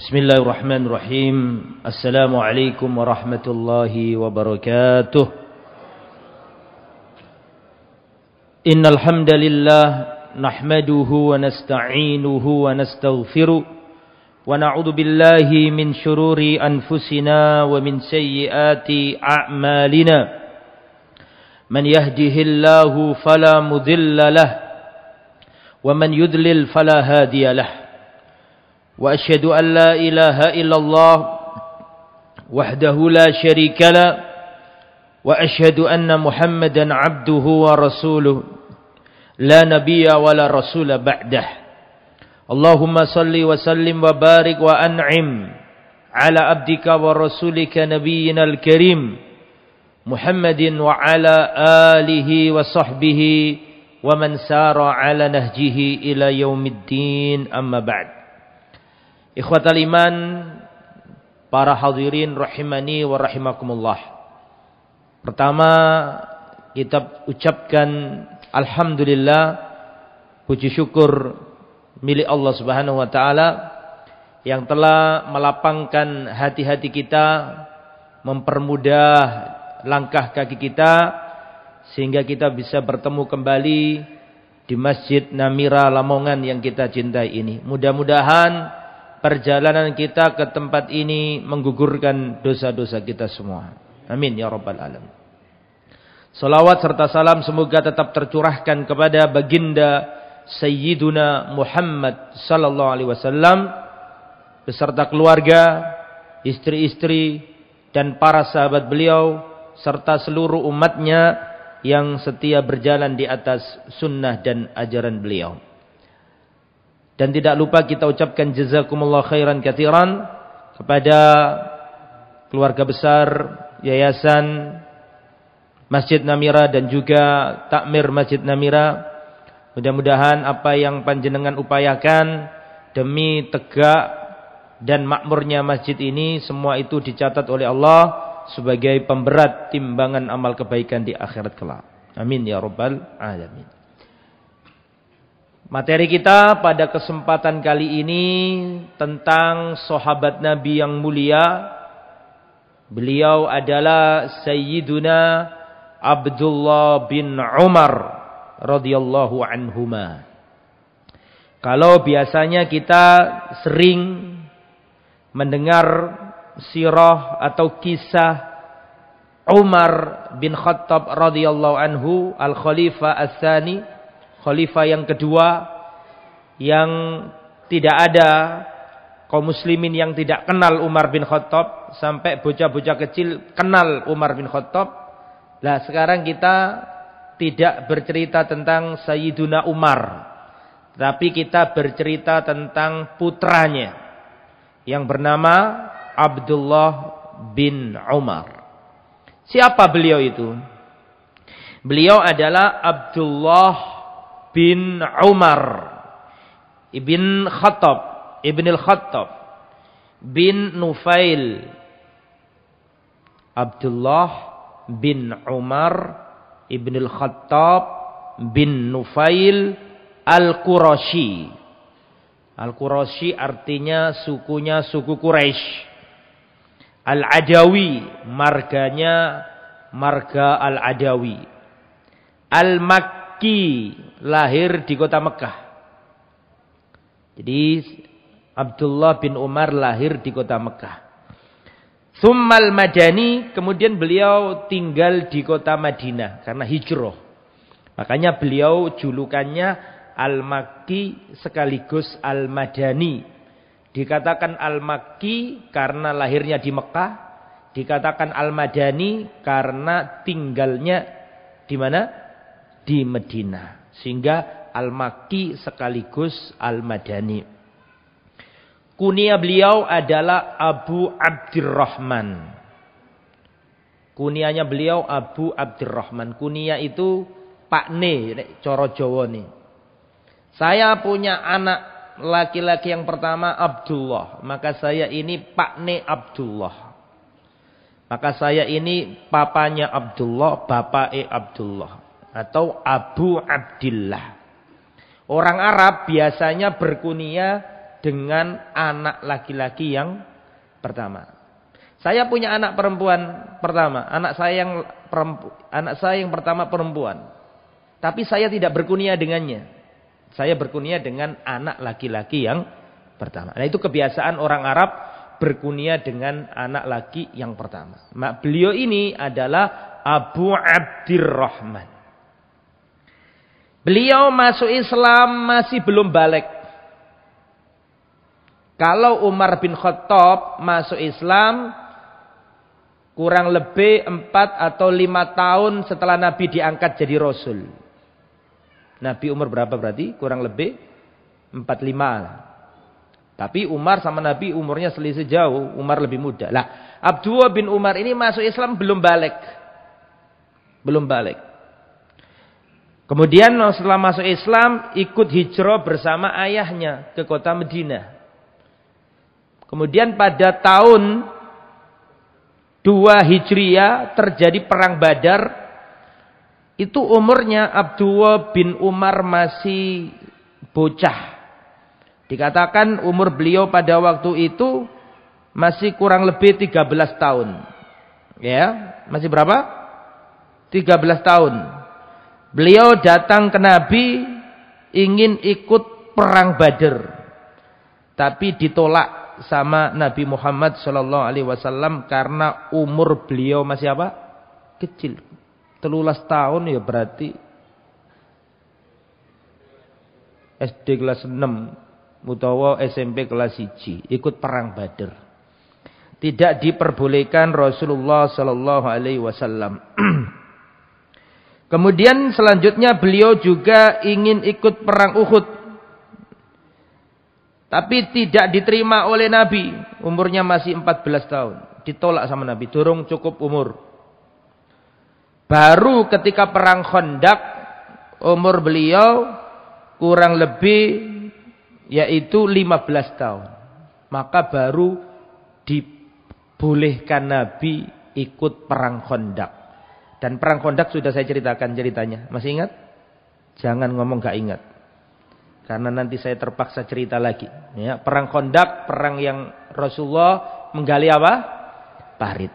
Bismillahirrahmanirrahim. Assalamualaikum warahmatullahi wabarakatuh. Innal hamdalillah nahmaduhu wa nasta'inuhu wa nastaghfiruh wa na'udzu billahi min shururi anfusina wa min sayyiati a'malina. Man yahdihillahu fala mudilla lahu wa man yudlil fala hadiya lahu. وأشهد أن لا إله إلا الله وحده لا شريك له وأشهد أن محمدا عبده ورسوله لا نبي ولا رسول بعده اللهم صل وسلم وبارك وأنعم على عبدك ورسولك نبينا الكريم محمد وعلى آله وصحبه ومن سار على نهجه إلى يوم الدين أما بعد. Ikhwatal iman, para hadirin rahimani wa rahimakumullah. Pertama, kita ucapkan alhamdulillah, puji syukur milik Allah Subhanahu wa taala yang telah melapangkan hati-hati kita, mempermudah langkah kaki kita sehingga kita bisa bertemu kembali di Masjid Namira Lamongan yang kita cintai ini. Mudah-mudahan perjalanan kita ke tempat ini menggugurkan dosa-dosa kita semua. Amin ya rabbal alamin. Salawat serta salam semoga tetap tercurahkan kepada baginda Sayyiduna Muhammad sallallahu alaihi wasallam beserta keluarga, istri-istri dan para sahabat beliau serta seluruh umatnya yang setia berjalan di atas sunnah dan ajaran beliau. Dan tidak lupa kita ucapkan jazakumullah khairan katsiran kepada keluarga besar Yayasan Masjid Namira dan juga Takmir Masjid Namira. Mudah-mudahan apa yang panjenengan upayakan demi tegak dan makmurnya masjid ini, semua itu dicatat oleh Allah sebagai pemberat timbangan amal kebaikan di akhirat kelak. Amin ya rabbal alamin. Materi kita pada kesempatan kali ini tentang sahabat Nabi yang mulia. Beliau adalah Sayyiduna Abdullah bin Umar radhiyallahu anhuma. Kalau biasanya kita sering mendengar sirah atau kisah Umar bin Khattab radhiyallahu anhu, al-Khalifah Ats-Tsani, khalifah yang kedua, yang tidak ada kaum muslimin yang tidak kenal Umar bin Khattab, sampai bocah-bocah kecil kenal Umar bin Khattab. Nah, sekarang kita tidak bercerita tentang Sayyiduna Umar, tapi kita bercerita tentang putranya yang bernama Abdullah bin Umar. Siapa beliau itu? Beliau adalah Abdullah bin Umar ibn al-Khattab bin Nufail. Abdullah bin Umar ibn al-Khattab bin Nufail al-Qurashi. Al-Qurashi artinya sukunya suku Quraisy. Al-Adawi, marganya marga Al-Adawi. Al-Makki, lahir di kota Mekah. Jadi Abdullah bin Umar lahir di kota Mekah. Tsummal Madani, kemudian beliau tinggal di kota Madinah karena hijrah. Makanya beliau julukannya Al-Makki sekaligus Al-Madani. Dikatakan Al-Makki karena lahirnya di Mekah, dikatakan Al-Madani karena tinggalnya di mana? Di Madinah. Sehingga Al-Makki sekaligus Al-Madani. Kunia beliau adalah Abu Abdurrahman. Kunianya beliau Abu Abdurrahman. Kunia itu pakne, coro Jawa nih. Saya punya anak laki-laki yang pertama Abdullah. Maka saya ini pakne Abdullah. Maka saya ini papanya Abdullah, bapake Abdullah. Atau Abu Abdillah. Orang Arab biasanya berkunia dengan anak laki-laki yang pertama. Saya punya anak perempuan pertama, anak saya yang pertama perempuan. Tapi saya tidak berkunia dengannya. Saya berkunia dengan anak laki-laki yang pertama. Nah, itu kebiasaan orang Arab berkunia dengan anak laki yang pertama. Beliau ini adalah Abu Abdirrahman. Beliau masuk Islam masih belum balik. Kalau Umar bin Khattab masuk Islam kurang lebih 4 atau 5 tahun setelah Nabi diangkat jadi Rasul. Nabi umur berapa berarti? Kurang lebih 45. Tapi Umar sama Nabi umurnya selisih jauh. Umar lebih muda. Lah, Abdullah bin Umar ini masuk Islam belum balik. Belum balik. Kemudian setelah masuk Islam ikut hijrah bersama ayahnya ke kota Madinah. Kemudian pada tahun 2 Hijriah terjadi perang Badar. Itu umurnya Abdullah bin Umar masih bocah. Dikatakan umur beliau pada waktu itu masih kurang lebih 13 tahun. Ya, masih berapa? 13 tahun. Beliau datang ke Nabi ingin ikut perang Badar. Tapi ditolak sama Nabi Muhammad SAW karena umur beliau masih apa? Kecil. 13 tahun ya berarti SD kelas 6 utawa SMP kelas 1 ikut perang Badar. Tidak diperbolehkan Rasulullah SAW. Kemudian selanjutnya beliau juga ingin ikut perang Uhud. Tapi tidak diterima oleh Nabi. Umurnya masih 14 tahun. Ditolak sama Nabi. Durung cukup umur. Baru ketika perang Khandaq. Umur beliau kurang lebih yaitu 15 tahun. Maka baru dibolehkan Nabi ikut perang Khandaq. Dan perang Khandaq sudah saya ceritakan ceritanya. Masih ingat? Jangan ngomong gak ingat. Karena nanti saya terpaksa cerita lagi. Ya, perang Khandaq, perang yang Rasulullah menggali apa? Parit.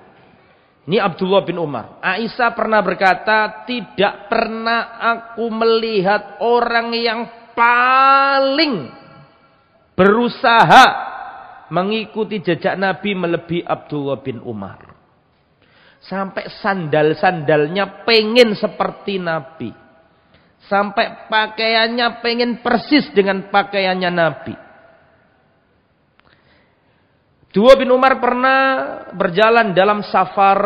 Ini Abdullah bin Umar. Aisyah pernah berkata, tidak pernah aku melihat orang yang paling berusaha mengikuti jejak Nabi melebihi Abdullah bin Umar. Sampai sandal-sandalnya pengen seperti Nabi. Sampai pakaiannya pengen persis dengan pakaiannya Nabi. Abdullah bin Umar pernah berjalan dalam safar.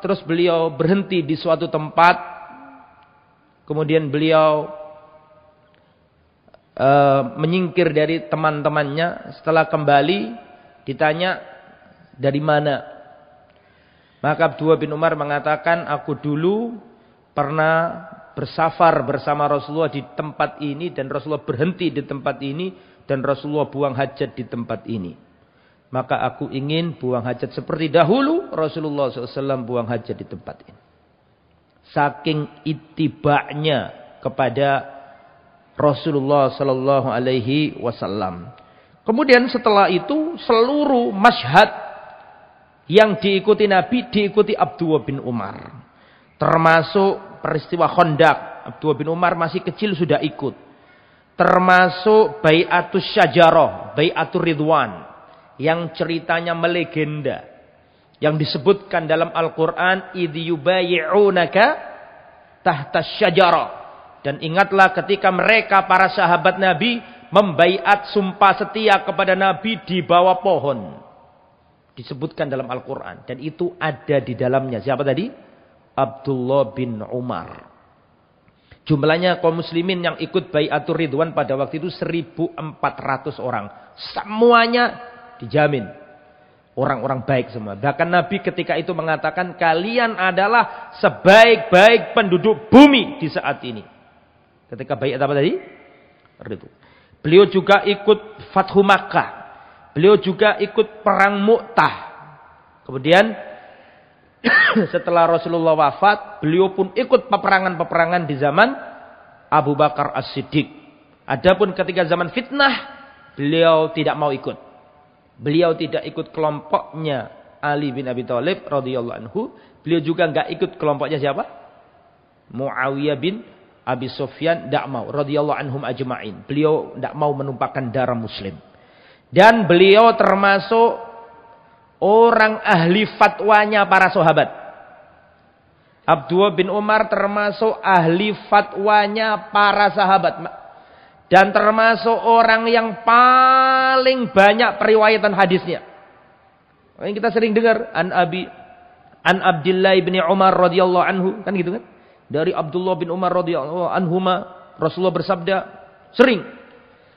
Terus beliau berhenti di suatu tempat. Kemudian beliau menyingkir dari teman-temannya. Setelah kembali ditanya dari mana. Maka Abdullah bin Umar mengatakan, aku dulu pernah bersafar bersama Rasulullah di tempat ini. Dan Rasulullah berhenti di tempat ini. Dan Rasulullah buang hajat di tempat ini. Maka aku ingin buang hajat seperti dahulu Rasulullah SAW buang hajat di tempat ini. Saking itibaknya kepada Rasulullah SAW. Kemudian setelah itu seluruh masyhad yang diikuti Nabi diikuti Abdullah bin Umar. Termasuk peristiwa Khandaq. Abdullah bin Umar masih kecil sudah ikut. Termasuk Bai'atus Syajarah, Bai'atur Ridwan. Yang ceritanya melegenda. Yang disebutkan dalam Al-Quran. Idh yubayi'unaka tahtas syajarah. Dan ingatlah ketika mereka para sahabat Nabi membaiat sumpah setia kepada Nabi di bawah pohon. Disebutkan dalam Al-Quran. Dan itu ada di dalamnya. Siapa tadi? Abdullah bin Umar. Jumlahnya kaum muslimin yang ikut baiatur ridwan pada waktu itu 1.400 orang. Semuanya dijamin. Orang-orang baik semua. Bahkan Nabi ketika itu mengatakan, kalian adalah sebaik-baik penduduk bumi di saat ini. Ketika baiat apa tadi? Beliau juga ikut Fathu Makkah. Beliau juga ikut perang Mu'tah. Kemudian setelah Rasulullah wafat, beliau pun ikut peperangan-peperangan di zaman Abu Bakar As-Siddiq. Adapun ketika zaman fitnah, beliau tidak mau ikut. Beliau tidak ikut kelompoknya Ali bin Abi Thalib radhiyallahu anhu. Beliau juga enggak ikut kelompoknya siapa? Muawiyah bin Abi Sufyan, tidak mau radhiyallahu anhum ajma'in. Beliau tidak mau menumpahkan darah muslim. Dan beliau termasuk orang ahli fatwanya para sahabat. Abdullah bin Umar termasuk ahli fatwanya para sahabat. Dan termasuk orang yang paling banyak periwayatan hadisnya. Yang kita sering dengar an Abdullah bin Umar radhiyallahu anhu, kan gitu kan? Dari Abdullah bin Umar radhiyallahu anhuma, Rasulullah bersabda sering.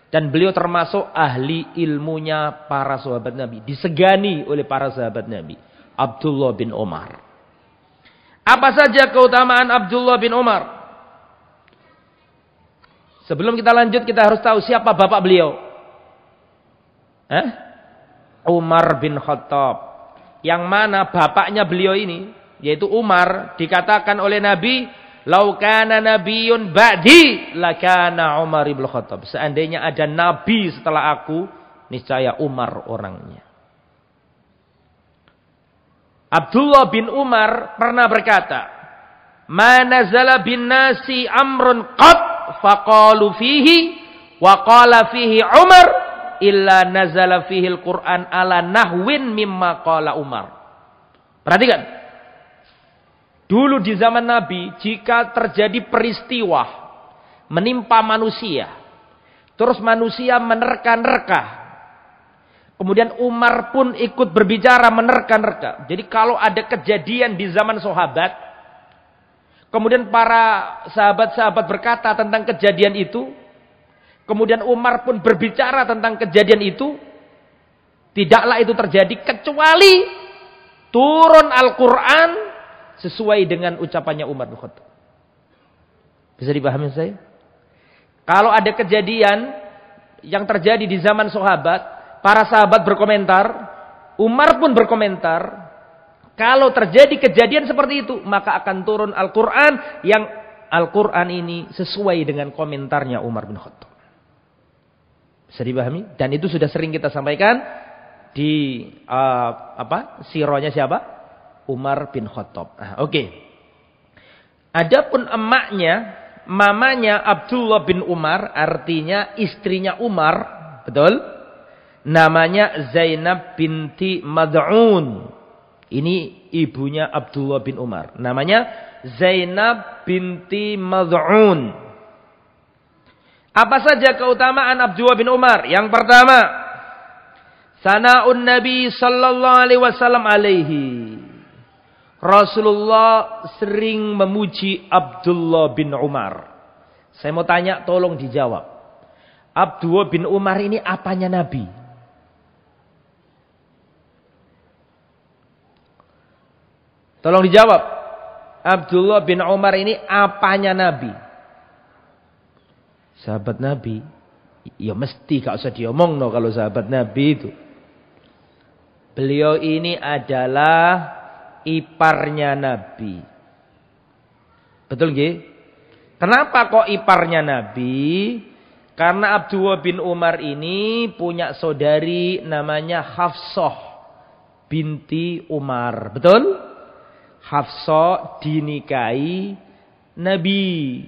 Dan beliau termasuk ahli ilmunya para sahabat Nabi, disegani oleh para sahabat Nabi. Abdullah bin Umar. Apa saja keutamaan Abdullah bin Umar? Sebelum kita lanjut, kita harus tahu siapa bapak beliau. Umar bin Khattab. Yang mana bapaknya beliau ini, yaitu Umar, dikatakan oleh Nabi, "Lau kana nabiyyun ba'di, lakana Umar bin Khattab." Seandainya ada nabi setelah aku, niscaya Umar orangnya. Abdullah bin Umar pernah berkata, "Ma nazala bin nasi amrun qat faqalu fihi wa qala fihi Umar illa nazala fihi al-Qur'an ala nahwin mimma qala Umar." Perhatikan. Dulu di zaman Nabi, jika terjadi peristiwa menimpa manusia, terus manusia menerka-nerka, kemudian Umar pun ikut berbicara menerka-nerka. Jadi kalau ada kejadian di zaman sahabat, kemudian para sahabat-sahabat berkata tentang kejadian itu, kemudian Umar pun berbicara tentang kejadian itu, tidaklah itu terjadi kecuali turun Al-Quran sesuai dengan ucapannya Umar bin Khattab. Bisa dipahami saya? Kalau ada kejadian yang terjadi di zaman sahabat, para sahabat berkomentar, Umar pun berkomentar, kalau terjadi kejadian seperti itu, maka akan turun Al-Quran yang Al-Quran ini sesuai dengan komentarnya Umar bin Khattab. Bisa dipahami? Dan itu sudah sering kita sampaikan di sirohnya siapa? Umar bin Khattab. Oke. Adapun emaknya, mamanya Abdullah bin Umar, artinya istrinya Umar, betul? Namanya Zainab binti Mad'un. Ini ibunya Abdullah bin Umar. Namanya Zainab binti Mad'un. Apa saja keutamaan Abdullah bin Umar? Yang pertama, sana'un Nabi sallallahu alaihi wasallam alaihi. Rasulullah sering memuji Abdullah bin Umar. Saya mau tanya, tolong dijawab. Abdullah bin Umar ini apanya Nabi? Tolong dijawab. Abdullah bin Umar ini apanya Nabi? Sahabat Nabi. Ya mesti gak usah diomong no kalau sahabat Nabi itu. Beliau ini adalah iparnya Nabi. Betul nggih? Kenapa kok iparnya Nabi? Karena Abdullah bin Umar ini punya saudari namanya Hafsah binti Umar. Betul? Hafsah dinikahi Nabi.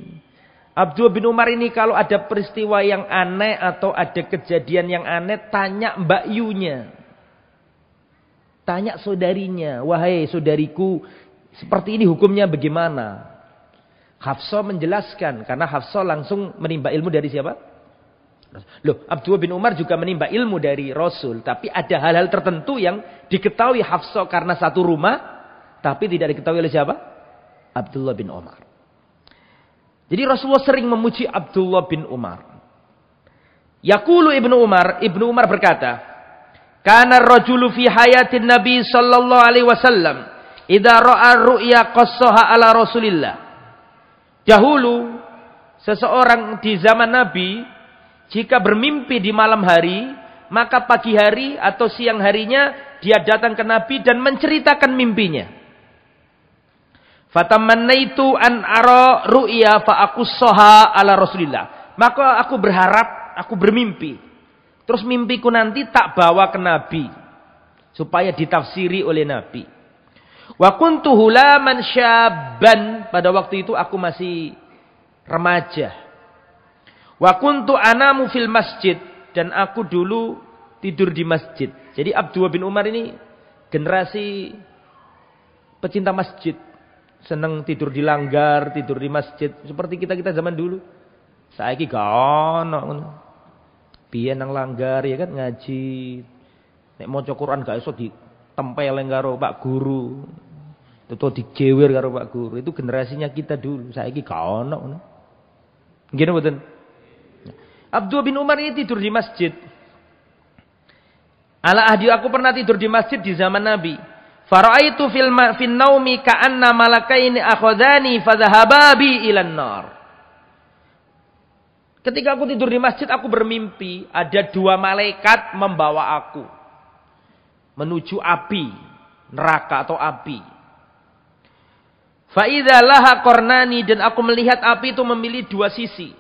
Abdullah bin Umar ini kalau ada peristiwa yang aneh atau ada kejadian yang aneh, tanya Mbak Yunya. Tanya saudarinya, "Wahai saudariku, seperti ini hukumnya bagaimana?" Hafsah menjelaskan, karena Hafsah langsung menimba ilmu dari siapa? Loh, Abdullah bin Umar juga menimba ilmu dari Rasul. Tapi ada hal-hal tertentu yang diketahui Hafsah karena satu rumah, tapi tidak diketahui oleh siapa? Abdullah bin Umar. Jadi Rasulullah sering memuji Abdullah bin Umar. Yaqulu Ibnu Umar berkata, "Kana ar-rajulu fi hayatin Nabi sallallahu alaihi wasallam idza ra'a ru'ya qassaha ala Rasulillah." Dahulu seseorang di zaman Nabi jika bermimpi di malam hari, maka pagi hari atau siang harinya dia datang ke Nabi dan menceritakan mimpinya. Fatamannaitu an ara ru'ya fa aqussaha ala Rasulillah. Maka aku berharap, aku bermimpi Terus mimpiku nanti tak bawa ke Nabi. Supaya ditafsiri oleh Nabi. Wa kuntu hulaman syabban. Pada waktu itu aku masih remaja. Wa kuntu anamu fil masjid. Dan aku dulu tidur di masjid. Jadi Abdullah bin Umar ini generasi pecinta masjid. Senang tidur di langgar, tidur di masjid. Seperti kita-kita zaman dulu. Saiki gak ono. Biyen nang langgar ya kan ngaji. Nek maca Quran gak iso ditempel karo Pak Guru. Atau digewer karo Pak Guru. Itu generasinya kita dulu. Saiki gak ono. Nggih mboten? Abdullah bin Umar ini tidur di masjid. Ala ahdi aku pernah tidur di masjid di zaman Nabi. Fara'aitu fil naumi ka'anna malakaini akhadhani fadhahaba bi ilan nar. Ketika aku tidur di masjid, aku bermimpi ada dua malaikat membawa aku menuju api, neraka atau api. Fa idza laha qarnani, dan aku melihat api itu memiliki dua sisi.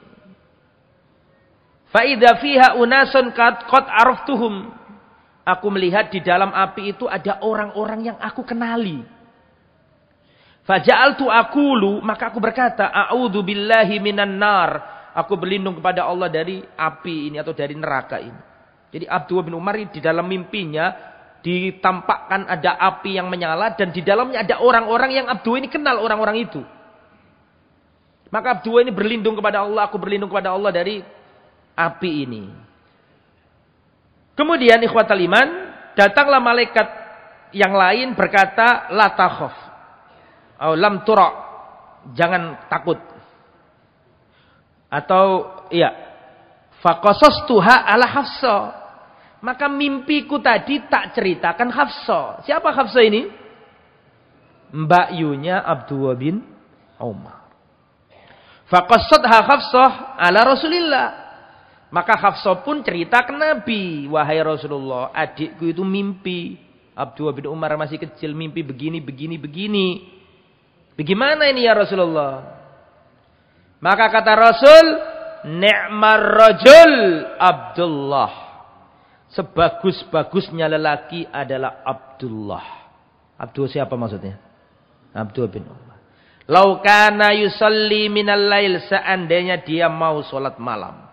Fa idza fiha unasun qad araftuhum. Aku melihat di dalam api itu ada orang-orang yang aku kenali. Faja'altu aqulu, maka aku berkata, a'udzu billahi minan nar. Aku berlindung kepada Allah dari api ini atau dari neraka ini. Jadi Abdullah bin Umar di dalam mimpinya ditampakkan ada api yang menyala dan di dalamnya ada orang-orang yang Abdullah ini kenal orang-orang itu. Maka Abdullah ini berlindung kepada Allah, aku berlindung kepada Allah dari api ini. Kemudian ikhwatal iman, datanglah malaikat yang lain berkata, la takhaf, atau lam tura, jangan takut. Atau iya, faqasastuha ala Hafsa. Maka mimpiku tadi tak ceritakan Hafsa. Siapa Hafsa ini? Mbak Yunya Abdullah bin Umar. Faqasatha Hafsah ala Rasulillah. Maka Hafsah pun cerita ke Nabi. Wahai Rasulullah, adikku itu mimpi. Abdullah bin Umar masih kecil, mimpi begini. Bagaimana ini ya Rasulullah? Maka kata Rasul, ni'mar rajul Abdullah. Sebagus-bagusnya lelaki adalah Abdullah. Abdullah siapa maksudnya? Abdullah bin Umar. Lau kana yusalli minal lail, seandainya dia mau sholat malam.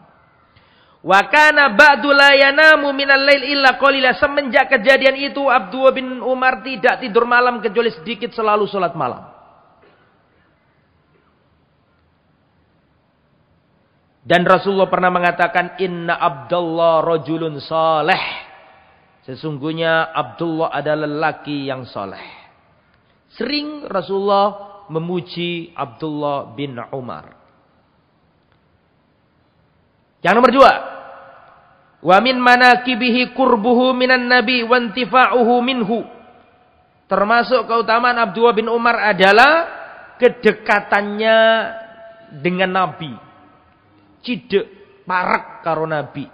Wa kana ba'du la yanamu minal lail illa qalila. Semenjak kejadian itu Abdullah bin Umar tidak tidur malam kecuali sedikit, selalu sholat malam. Dan Rasulullah pernah mengatakan, inna Abdullah rajulun saleh. Sesungguhnya Abdullah adalah lelaki yang saleh. Sering Rasulullah memuji Abdullah bin Umar. Yang nomor 2. Wa min manakibihi qurbuhu minan nabi wa intifa'uhu minhu. Termasuk keutamaan Abdullah bin Umar adalah kedekatannya dengan Nabi. Cidek, parek karo Nabi.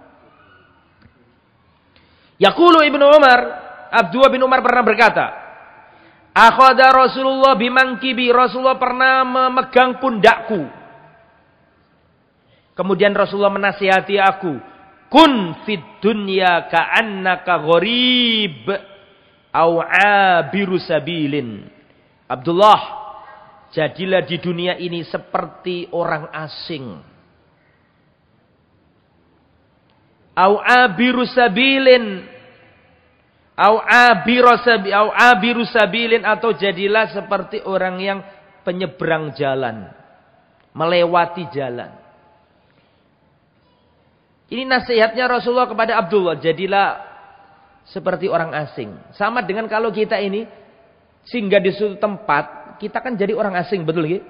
Yaqulu Ibnu Umar, Abdullah bin Umar pernah berkata, akhadha Rasulullah bimangkibi, Rasulullah pernah memegang pundakku. Kemudian Rasulullah menasihati aku, kun fid dunya ka'annaka gharib au abiru sabilin. Abdullah, jadilah di dunia ini seperti orang asing. Au abiru sabilin, au abiru sabilin, atau jadilah seperti orang yang penyeberang jalan, melewati jalan. Ini nasihatnya Rasulullah kepada Abdullah, jadilah seperti orang asing. Sama dengan kalau kita ini singgah di suatu tempat, kita kan jadi orang asing, betul ya?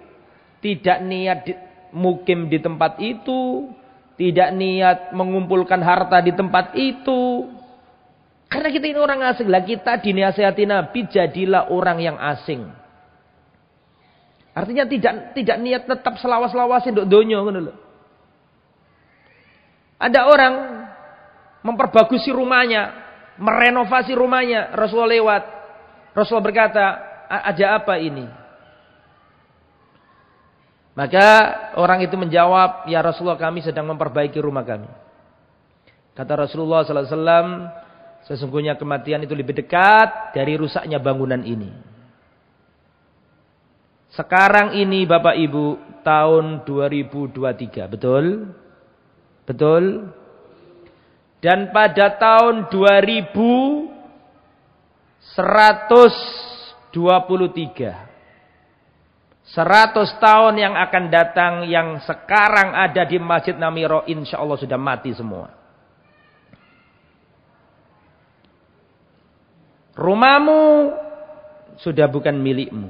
Tidak niat mukim di tempat itu, tidak niat mengumpulkan harta di tempat itu. Karena kita ini orang asing. Lah kita dinasihati Nabi, jadilah orang yang asing. Artinya tidak niat tetap selawas-lawasin dok donyo. Ada orang memperbagusi rumahnya, merenovasi rumahnya. Rasulullah lewat. Rasulullah berkata, aja apa ini? Maka orang itu menjawab, ya Rasulullah, kami sedang memperbaiki rumah kami. Kata Rasulullah sallallahu alaihi wasallam, sesungguhnya kematian itu lebih dekat dari rusaknya bangunan ini. Sekarang ini Bapak Ibu tahun 2023, betul? Betul? Dan pada tahun 2123 100 tahun yang akan datang yang sekarang ada di Masjid Namiro insya Allah sudah mati semua. Rumahmu sudah bukan milikmu.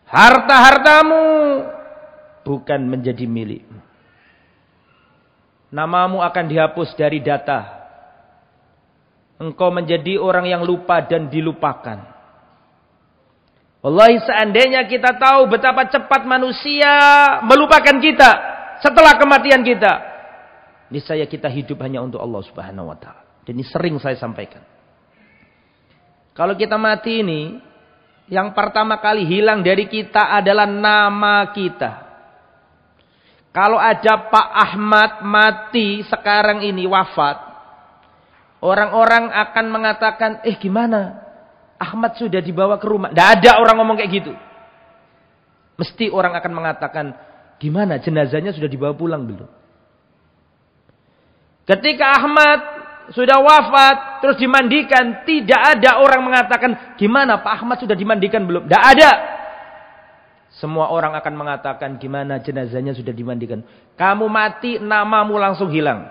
Harta-hartamu bukan menjadi milikmu. Namamu akan dihapus dari data. Engkau menjadi orang yang lupa dan dilupakan. Wallahi seandainya kita tahu betapa cepat manusia melupakan kita setelah kematian kita, niscaya kita hidup hanya untuk Allah Subhanahu wa taala. Dan ini sering saya sampaikan. Kalau kita mati ini, yang pertama kali hilang dari kita adalah nama kita. Kalau ada Pak Ahmad mati sekarang ini wafat, orang-orang akan mengatakan, gimana? Ahmad sudah dibawa ke rumah. Tidak ada orang ngomong kayak gitu. Mesti orang akan mengatakan, gimana jenazahnya sudah dibawa pulang belum? Ketika Ahmad sudah wafat, terus dimandikan, tidak ada orang mengatakan, gimana Pak Ahmad sudah dimandikan belum? Tidak ada. Semua orang akan mengatakan, gimana jenazahnya sudah dimandikan? Kamu mati, namamu langsung hilang.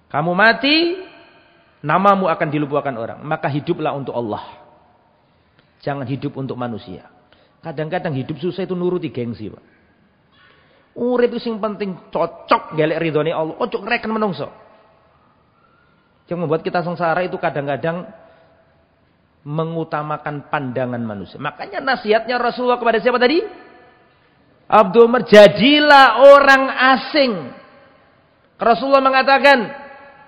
Kamu mati, namamu akan dilupakan orang. Maka hiduplah untuk Allah. Jangan hidup untuk manusia. Kadang-kadang hidup susah itu nuruti gengsi, Pak. Urip itu yang penting cocok gelek ridhone Allah. Ojo ngreken menungso. Yang membuat kita sengsara itu kadang-kadang mengutamakan pandangan manusia. Makanya nasihatnya Rasulullah kepada siapa tadi? Abdul Umar, jadilah orang asing. Rasulullah mengatakan,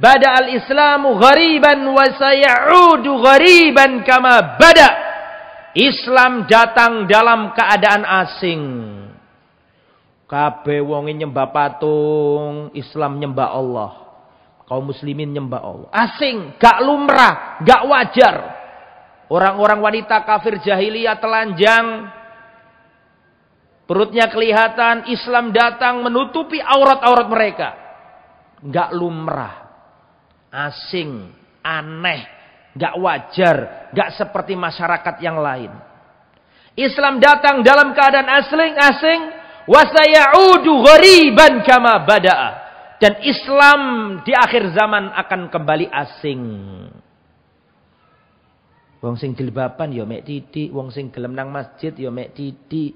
bada al-islamu ghariban wa sayaudu ghariban kama bada. Islam datang dalam keadaan asing. Kabeh wong nyembah patung, Islam nyembah Allah. Kaum muslimin nyembah Allah. Asing, gak lumrah, gak wajar. Orang-orang wanita kafir jahiliyah telanjang, perutnya kelihatan, Islam datang menutupi aurat-aurat mereka. Gak lumrah. Asing, aneh, gak wajar, gak seperti masyarakat yang lain. Islam datang dalam keadaan asing, wasayaudu ghariban kama bada'a. Dan Islam di akhir zaman akan kembali asing. Wong sing jilbaban ya mek titik, wong sing gelem nang masjid ya mek titik.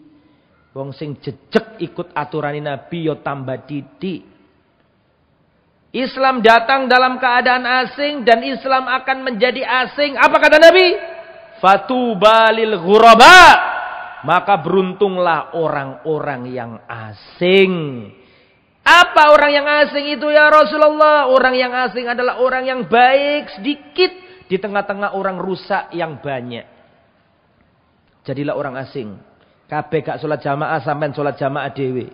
Wong sing jejeg ikut aturan Nabi ya tambah titik. Islam datang dalam keadaan asing dan Islam akan menjadi asing. Apa kata Nabi? Fatuba lil ghuraba. Maka beruntunglah orang-orang yang asing. Apa orang yang asing itu ya Rasulullah? Orang yang asing adalah orang yang baik sedikit di tengah-tengah orang rusak yang banyak. Jadilah orang asing. Kabeh gak sholat jamaah sampean sholat jamaah dewe.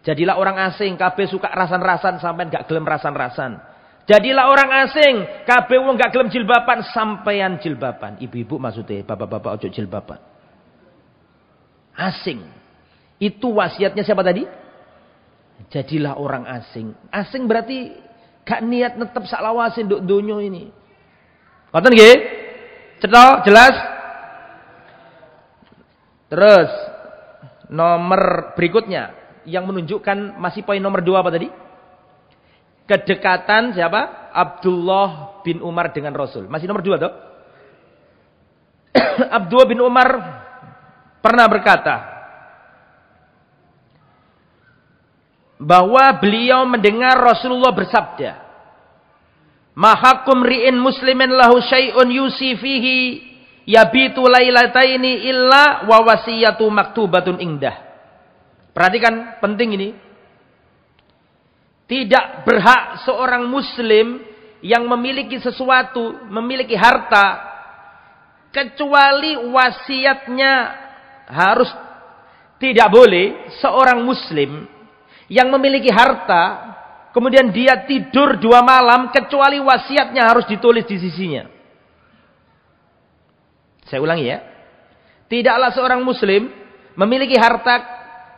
Jadilah orang asing, kabeh suka rasan-rasan sampean gak gelem rasan-rasan. Jadilah orang asing, kabeh wong gak gelem jilbaban sampean jilbaban. Ibu-ibu maksudnya, bapak-bapak ojo jilbaban. Asing. Itu wasiatnya siapa tadi? Jadilah orang asing. Asing berarti gak niat netep saklawasin nduk donya ini. Ngoten nggih? Cetok, jelas? Terus nomor berikutnya yang menunjukkan masih poin nomor 2 apa tadi? Kedekatan siapa? Abdullah bin Umar dengan Rasul. Masih nomor 2 toh? Abdullah bin Umar pernah berkata bahwa beliau mendengar Rasulullah bersabda, "Mahakum ri'in muslimin lahu syai'un yusi fihi yabitu lailataini illa wa wasiyatu maktubatun indah." Perhatikan, penting ini. Tidak berhak seorang muslim yang memiliki sesuatu, memiliki harta, kecuali wasiatnya harus, tidak boleh seorang muslim yang memiliki harta, kemudian dia tidur 2 malam, kecuali wasiatnya harus ditulis di sisinya. Saya ulangi ya. Tidaklah seorang muslim memiliki harta,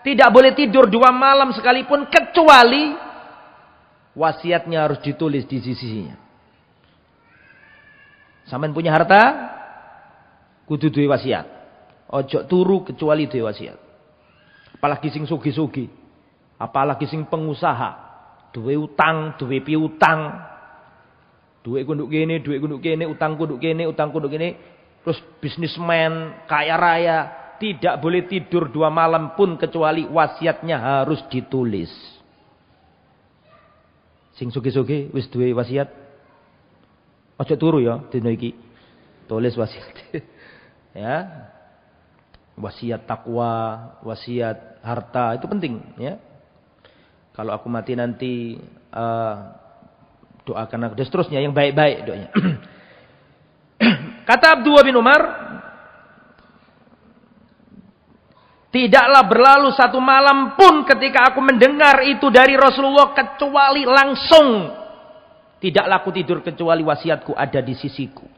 tidak boleh tidur 2 malam sekalipun, kecuali wasiatnya harus ditulis di sisinya. Sampeyan punya harta, kudu duwe wasiat. Ojo turu kecuali duwe wasiat. Apalagi sing sugih-sugih, apalagi sing pengusaha, duwe utang, duwe piutang, duwe kunduk kene, duwe kunduk kene, utang kunduk kene, utang kunduk kene, terus bisnismen kaya raya, tidak boleh tidur 2 malam pun kecuali wasiatnya harus ditulis. Sing sugih-sugih wis duwe wasiat, ojo turu ya dina iki, tulis wasiat. Ya. Wasiat takwa, wasiat harta, itu penting ya. Kalau aku mati nanti doakan aku, dan seterusnya yang baik-baik doanya. Kata Abdullah bin Umar, tidaklah berlalu 1 malam pun ketika aku mendengar itu dari Rasulullah, kecuali langsung tidaklah aku tidur kecuali wasiatku ada di sisiku.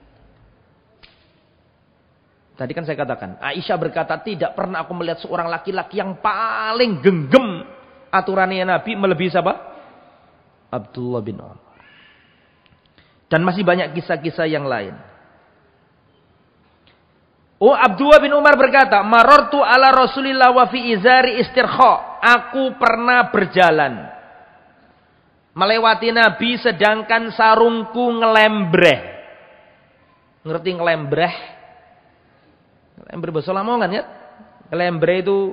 Tadi kan saya katakan, Aisyah berkata, tidak pernah aku melihat seorang laki-laki yang paling genggam aturannya Nabi melebihi siapa? Abdullah bin Umar. Dan masih banyak kisah-kisah yang lain. Abdullah bin Umar berkata, marartu ala Rasulillah wa fi izari istirkha. Aku pernah berjalan melewati Nabi sedangkan sarungku ngelembreh. Ngerti ngelembreh? Ngelembreh bahasa Lamongan ya. Ngelembreh itu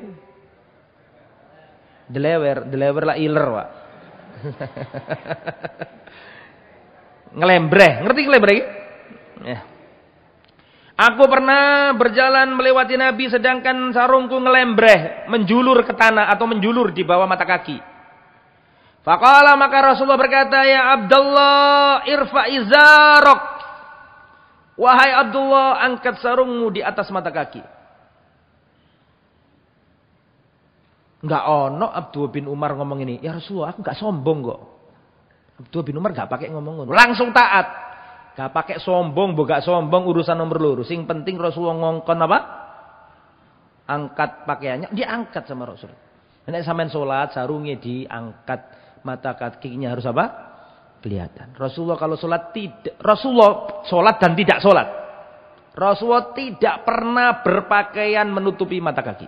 delewer lah iler, Pak. Ngelembreh, ngerti ngelembreh? Ya. Aku pernah berjalan melewati Nabi sedangkan sarungku ngelembreh, menjulur ke tanah atau menjulur di bawah mata kaki. Faqala, maka Rasulullah berkata, ya Abdullah, irfa izarok. Wahai Abdullah, angkat sarungmu di atas mata kaki. Enggak ono Abdullah bin Umar ngomong ini. Ya Rasulullah, aku enggak sombong kok. Abdullah bin Umar enggak pakai ngomong ngono. Langsung taat. Enggak pakai sombong, enggak sombong, urusan nomor loro. Sing penting Rasulullah ngongkon apa? Angkat pakaiannya, diangkat sama Rasul. Nek sampean salat, sarungnya diangkat, mata kakinya harus apa? Kelihatan. Rasulullah kalau sholat tidak, Rasulullah sholat dan tidak sholat. Rasulullah tidak pernah berpakaian menutupi mata kaki.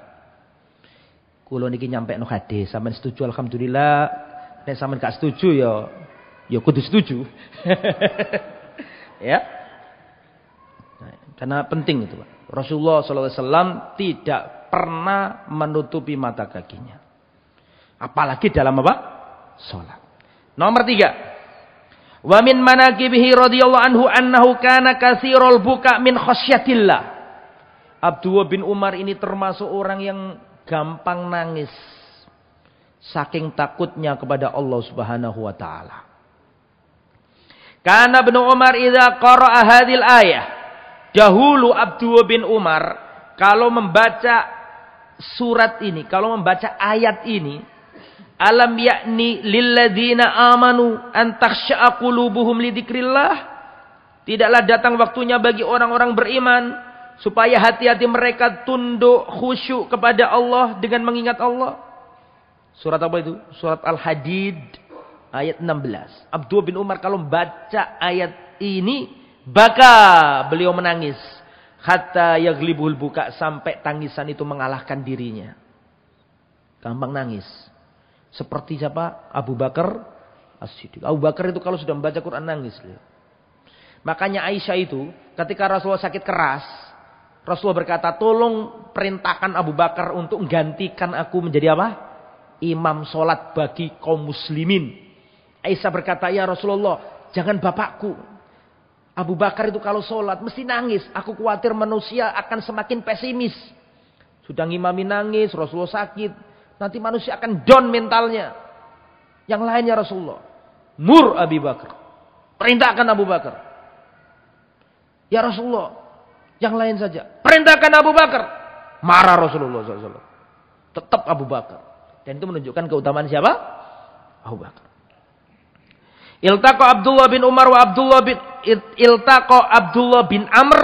Kulo niki nyampe no hadis, sampean setuju alhamdulillah. Nek sampean gak setuju ya kudu setuju. Ya. Nah, karena penting itu, Pak. Rasulullah SAW tidak pernah menutupi mata kakinya. Apalagi dalam apa? Sholat. Nomor 3. Wa min manaqibihi radhiyallahu anhu annahu kana katsirul buka min khasyatillah. Abdullah bin Umar ini termasuk orang yang gampang nangis saking takutnya kepada Allah Subhanahu wa taala. Kana Ibnu Umar idza qara'a hadhil ayah. Dahulu Abdullah bin Umar kalau membaca surat ini, kalau membaca ayat ini, alam yakni lilladzina amanu an takhsha'a qulubuhum li dzikrillah. Tidaklah datang waktunya bagi orang-orang beriman supaya hati-hati mereka tunduk khusyuk kepada Allah dengan mengingat Allah. Surat apa itu? Surat Al-Hadid ayat 16. Abdullah bin Umar kalau membaca ayat ini, baka beliau menangis hatta yaglibul buka, sampai tangisan itu mengalahkan dirinya. Gampang nangis. Seperti siapa? Abu Bakar As-Siddiq. Abu Bakar itu kalau sudah membaca Quran nangis. Makanya Aisyah itu ketika Rasulullah sakit keras, Rasulullah berkata, tolong perintahkan Abu Bakar untuk menggantikan aku menjadi apa? Imam sholat bagi kaum muslimin. Aisyah berkata, ya Rasulullah, jangan bapakku. Abu Bakar itu kalau sholat mesti nangis. Aku khawatir manusia akan semakin pesimis. Sudah ngimami nangis, Rasulullah sakit. Nanti manusia akan down mentalnya. Yang lainnya Rasulullah. Mur Abu Bakar. Perintahkan Abu Bakar. Ya Rasulullah. Yang lain saja. Perintahkan Abu Bakar. Marah Rasulullah SAW. Tetap Abu Bakar. Dan itu menunjukkan keutamaan siapa? Abu Bakar. Iltaqa Abdullah bin Umar wa Iltaqa Abdullah bin Amr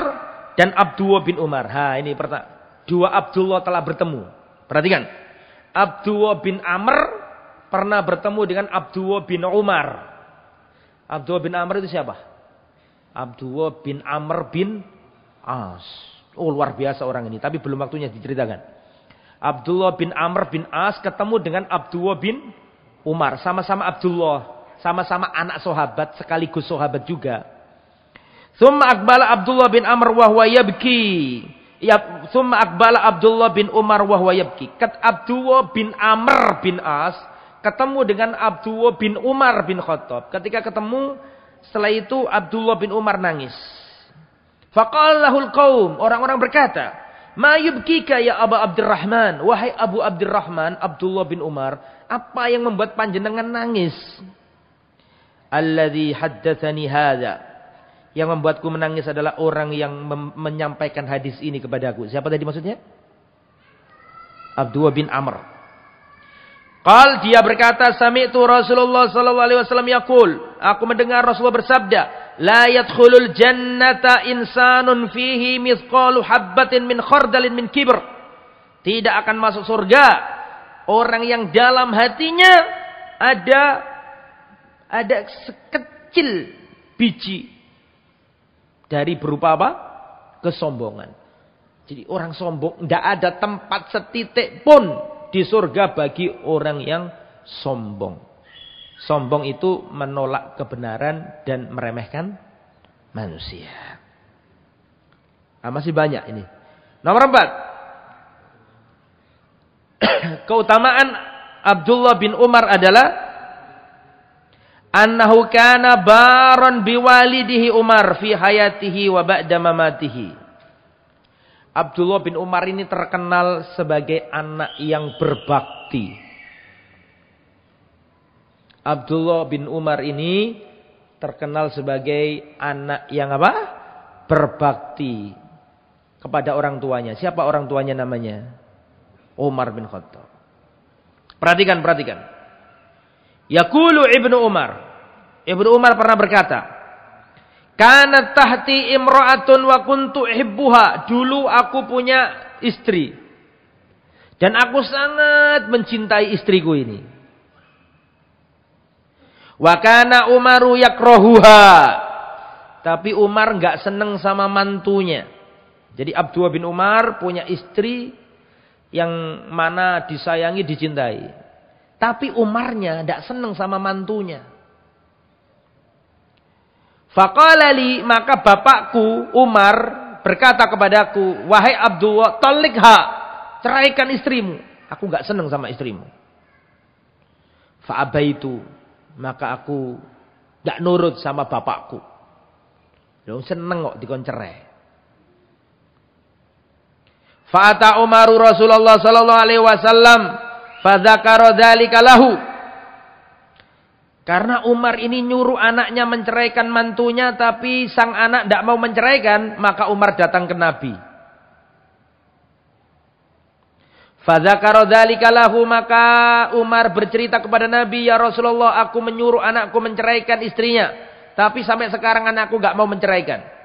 dan Abdullah bin Umar. Ini dua Abdullah telah bertemu. Perhatikan. Abdullah bin Amr pernah bertemu dengan Abdullah bin Umar. Abdullah bin Amr itu siapa? Abdullah bin Amr bin As. Luar biasa orang ini, tapi belum waktunya diceritakan. Abdullah bin Amr bin As ketemu dengan Abdullah bin Umar. Sama-sama Abdullah. Sama-sama anak sahabat, sekaligus sahabat juga. Tsumma aqbala Abdullah bin Amr wa huwa yabki. Tsumma aqbala Abdullah bin Umar wa huwa yabki. Abdullah bin Amr bin As ketemu dengan Abdullah bin Umar bin Khattab. Ketika ketemu, setelah itu Abdullah bin Umar nangis. Faqala lahul qaum, orang-orang berkata, "Ma yubkika ya Abu Abdurrahman?" Wahai Abu Abdurrahman, Abdullah bin Umar, apa yang membuat panjenengan nangis? Alladzi haddatsani hadza. Yang membuatku menangis adalah orang yang menyampaikan hadis ini kepadaku. Siapa tadi maksudnya? Abdullah bin Amr. Dia berkata, sami'tu Rasulullah sallallahu alaihi wasallam yaqul, aku mendengar Rasulullah bersabda, la yadkhulul jannata insanun fihi mithqalu habbatin min khardalin min kibr. Tidak akan masuk surga orang yang dalam hatinya ada sekecil biji dari berupa apa? Kesombongan. Jadi orang sombong, tidak ada tempat setitik pun di surga bagi orang yang sombong. Sombong itu menolak kebenaran dan meremehkan manusia. Masih banyak ini. Nomor 4. Keutamaan Abdullah bin Umar adalah annahu kana baron biwalidihi Umar fi hayatihi wa ba'da mamatihi. Abdullah bin Umar ini terkenal sebagai anak yang berbakti. Abdullah bin Umar ini terkenal sebagai anak yang apa? Berbakti kepada orang tuanya. Siapa orang tuanya namanya? Umar bin Khattab. Perhatikan. Yaqulu Ibnu Umar. Ibnu Umar pernah berkata, kanat tahti imra'atun wa kuntu uhibbuha. Dulu aku punya istri dan aku sangat mencintai istriku ini. Wa kana Umaru yakrahuha. Tapi Umar enggak senang sama mantunya. Jadi Abdullah bin Umar punya istri yang mana disayangi, dicintai. Tapi Umarnya tidak senang sama mantunya. Faqala li, maka bapakku Umar berkata kepadaku, wahai Abdullah, talikha, ceraikan istrimu. Aku enggak senang sama istrimu. Fa'abaitu, maka aku enggak nurut sama bapakku. Loh seneng kok dikon cerai. Fa'ata Umaru Rasulullah sallallahu alaihi wasallam fadzakara dzalika lahu. Karena Umar ini nyuruh anaknya menceraikan mantunya, tapi sang anak tidak mau menceraikan, maka Umar datang ke Nabi. Fadzakara dzalika lahu, maka Umar bercerita kepada Nabi, ya Rasulullah, aku menyuruh anakku menceraikan istrinya, tapi sampai sekarang anakku enggak mau menceraikan.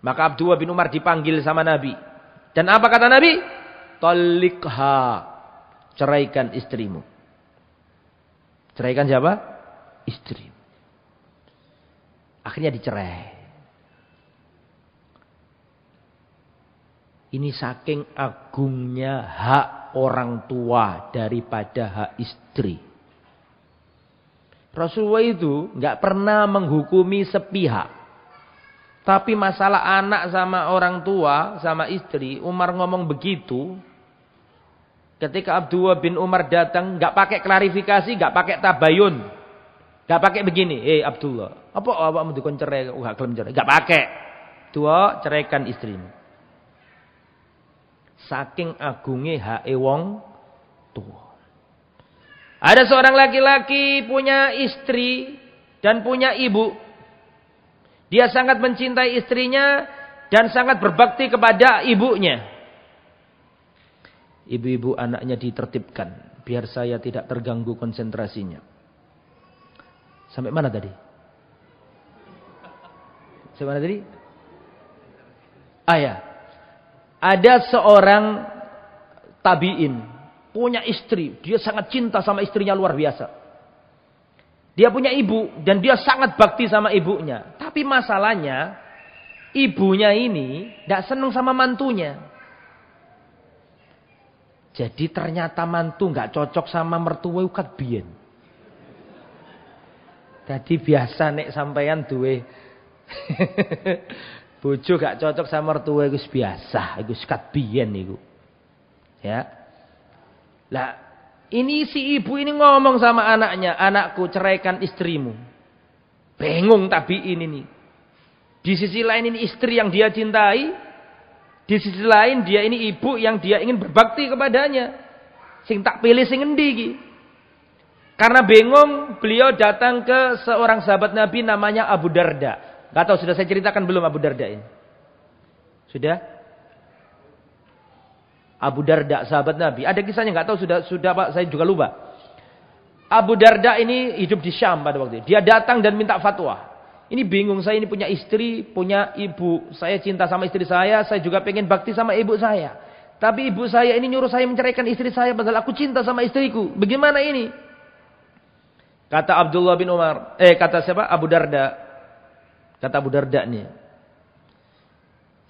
Maka Abdullah bin Umar dipanggil sama Nabi. Dan apa kata Nabi? Talikha, ceraikan istrimu. Ceraikan siapa? Istri. Akhirnya dicerai. Ini saking agungnya hak orang tua daripada hak istri. Rasulullah itu enggak pernah menghukumi sepihak. Tapi masalah anak sama orang tua, sama istri, Umar ngomong begitu. Ketika Abdullah bin Umar datang, enggak pakai klarifikasi, enggak pakai tabayun. Enggak pakai begini, Abdullah, apa awakmu dikon cerai, enggak gelem cerai. Enggak pakai. Dua, ceraikan istrimu. Saking agungnya hak wong tua. Ada seorang laki-laki punya istri dan punya ibu. Dia sangat mencintai istrinya dan sangat berbakti kepada ibunya. Ibu-ibu anaknya ditertibkan biar saya tidak terganggu konsentrasinya. Sampai mana tadi? Sampai mana tadi? Ya. Ada seorang tabi'in, punya istri, dia sangat cinta sama istrinya luar biasa. Dia punya ibu dan dia sangat bakti sama ibunya. Tapi masalahnya, ibunya ini tidak senang sama mantunya. Jadi ternyata mantu nggak cocok sama mertua ukat biyen. Jadi biasa nek sampeyan duwe bojo gak cocok sama mertua iku biasa, iku ukat biyen iku. Ya. Lah, ini si ibu ini ngomong sama anaknya, "Anakku, ceraikan istrimu." Bingung tabiin ini. Di sisi lain ini istri yang dia cintai, di sisi lain dia ini ibu yang dia ingin berbakti kepadanya. Sing tak pilih sing endi iki? Karena bingung, beliau datang ke seorang sahabat Nabi namanya Abu Darda. Enggak tahu sudah saya ceritakan belum Abu Darda ini? Sudah? Abu Darda sahabat Nabi. Ada kisahnya enggak tahu sudah Pak, saya juga lupa. Abu Darda ini hidup di Syam pada waktu itu. Dia datang dan minta fatwa. Ini bingung, saya ini punya istri, punya ibu. Saya cinta sama istri saya juga pengen bakti sama ibu saya. Tapi ibu saya ini nyuruh saya menceraikan istri saya, padahal aku cinta sama istriku. Bagaimana ini? Kata Abdullah bin Umar, kata siapa? Abu Darda. Kata Abu Darda nih.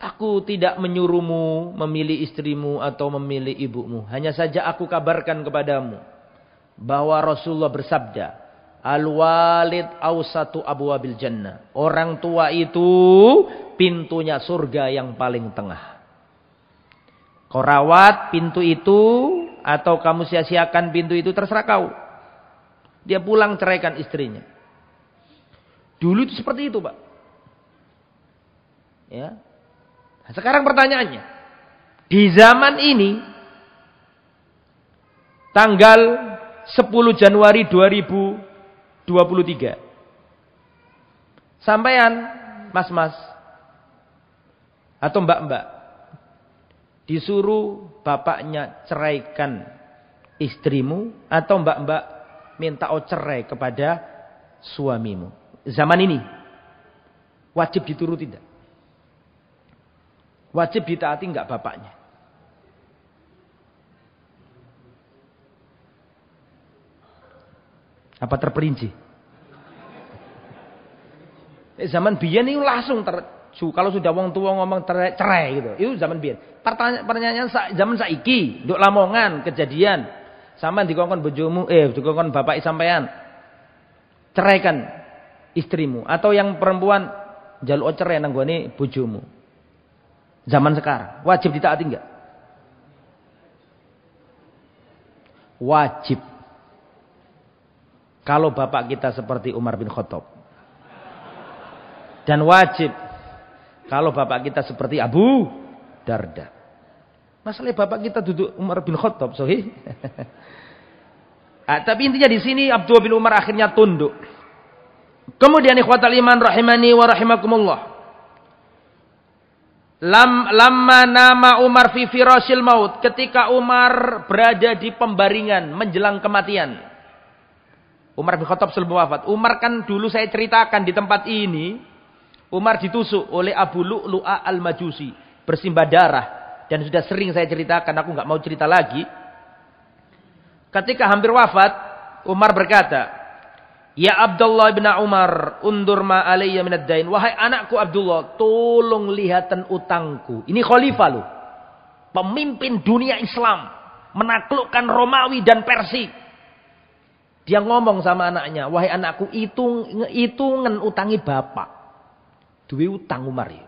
Aku tidak menyuruhmu memilih istrimu atau memilih ibumu. Hanya saja aku kabarkan kepadamu bahwa Rasulullah bersabda, Al-walid awsatu abwabil jannah. Orang tua itu pintunya surga yang paling tengah. Kau rawat pintu itu atau kamu sia-siakan pintu itu terserah kau. Dia pulang ceraikan istrinya. Dulu itu seperti itu, Pak. Ya. Nah, sekarang pertanyaannya. Di zaman ini tanggal 10 Januari 2023. Sampean, mas-mas atau mbak-mbak disuruh bapaknya ceraikan istrimu atau mbak-mbak minta cerai kepada suamimu. Zaman ini wajib dituruti tidak? Wajib ditaati enggak bapaknya? Apa terperinci? Zaman biyen itu langsung kalau sudah wong tua ngomong cerai gitu. Itu zaman biyen. Pertanyaan zaman saiki, nduk Lamongan kejadian. Sampean dikongkon bojomu, dikongkon bapak sampean. Ceraikan istrimu atau yang perempuan njaluk cerai nang gone bojomu. Zaman sekarang wajib ditaati enggak? Wajib. Kalau bapak kita seperti Umar bin Khattab. Dan wajib kalau bapak kita seperti Abu Darda. Masalahnya bapak kita duduk Umar bin Khattab, sahih. Tapi intinya di sini Abdullah bin Umar akhirnya tunduk. Kemudian ikhwatal iman rahimani wa rahimakumullah. Lamma nama Umar fi firasil maut, ketika Umar berada di pembaringan menjelang kematian. Umar bin Khattab sebelum wafat. Umar kan dulu saya ceritakan di tempat ini. Umar ditusuk oleh Abu Lu'lu'a al-Majusi. Bersimbah darah. Dan sudah sering saya ceritakan. Aku nggak mau cerita lagi. Ketika hampir wafat. Umar berkata. Ya Abdullah bin Umar. Undur ma alaiya minad dain. Wahai anakku Abdullah. Tolong lihatan utangku. Ini khalifah loh. Pemimpin dunia Islam. Menaklukkan Romawi dan Persia. Dia ngomong sama anaknya. Wahai anakku. Hitungan utangi bapak. Duwe utang Umar ya.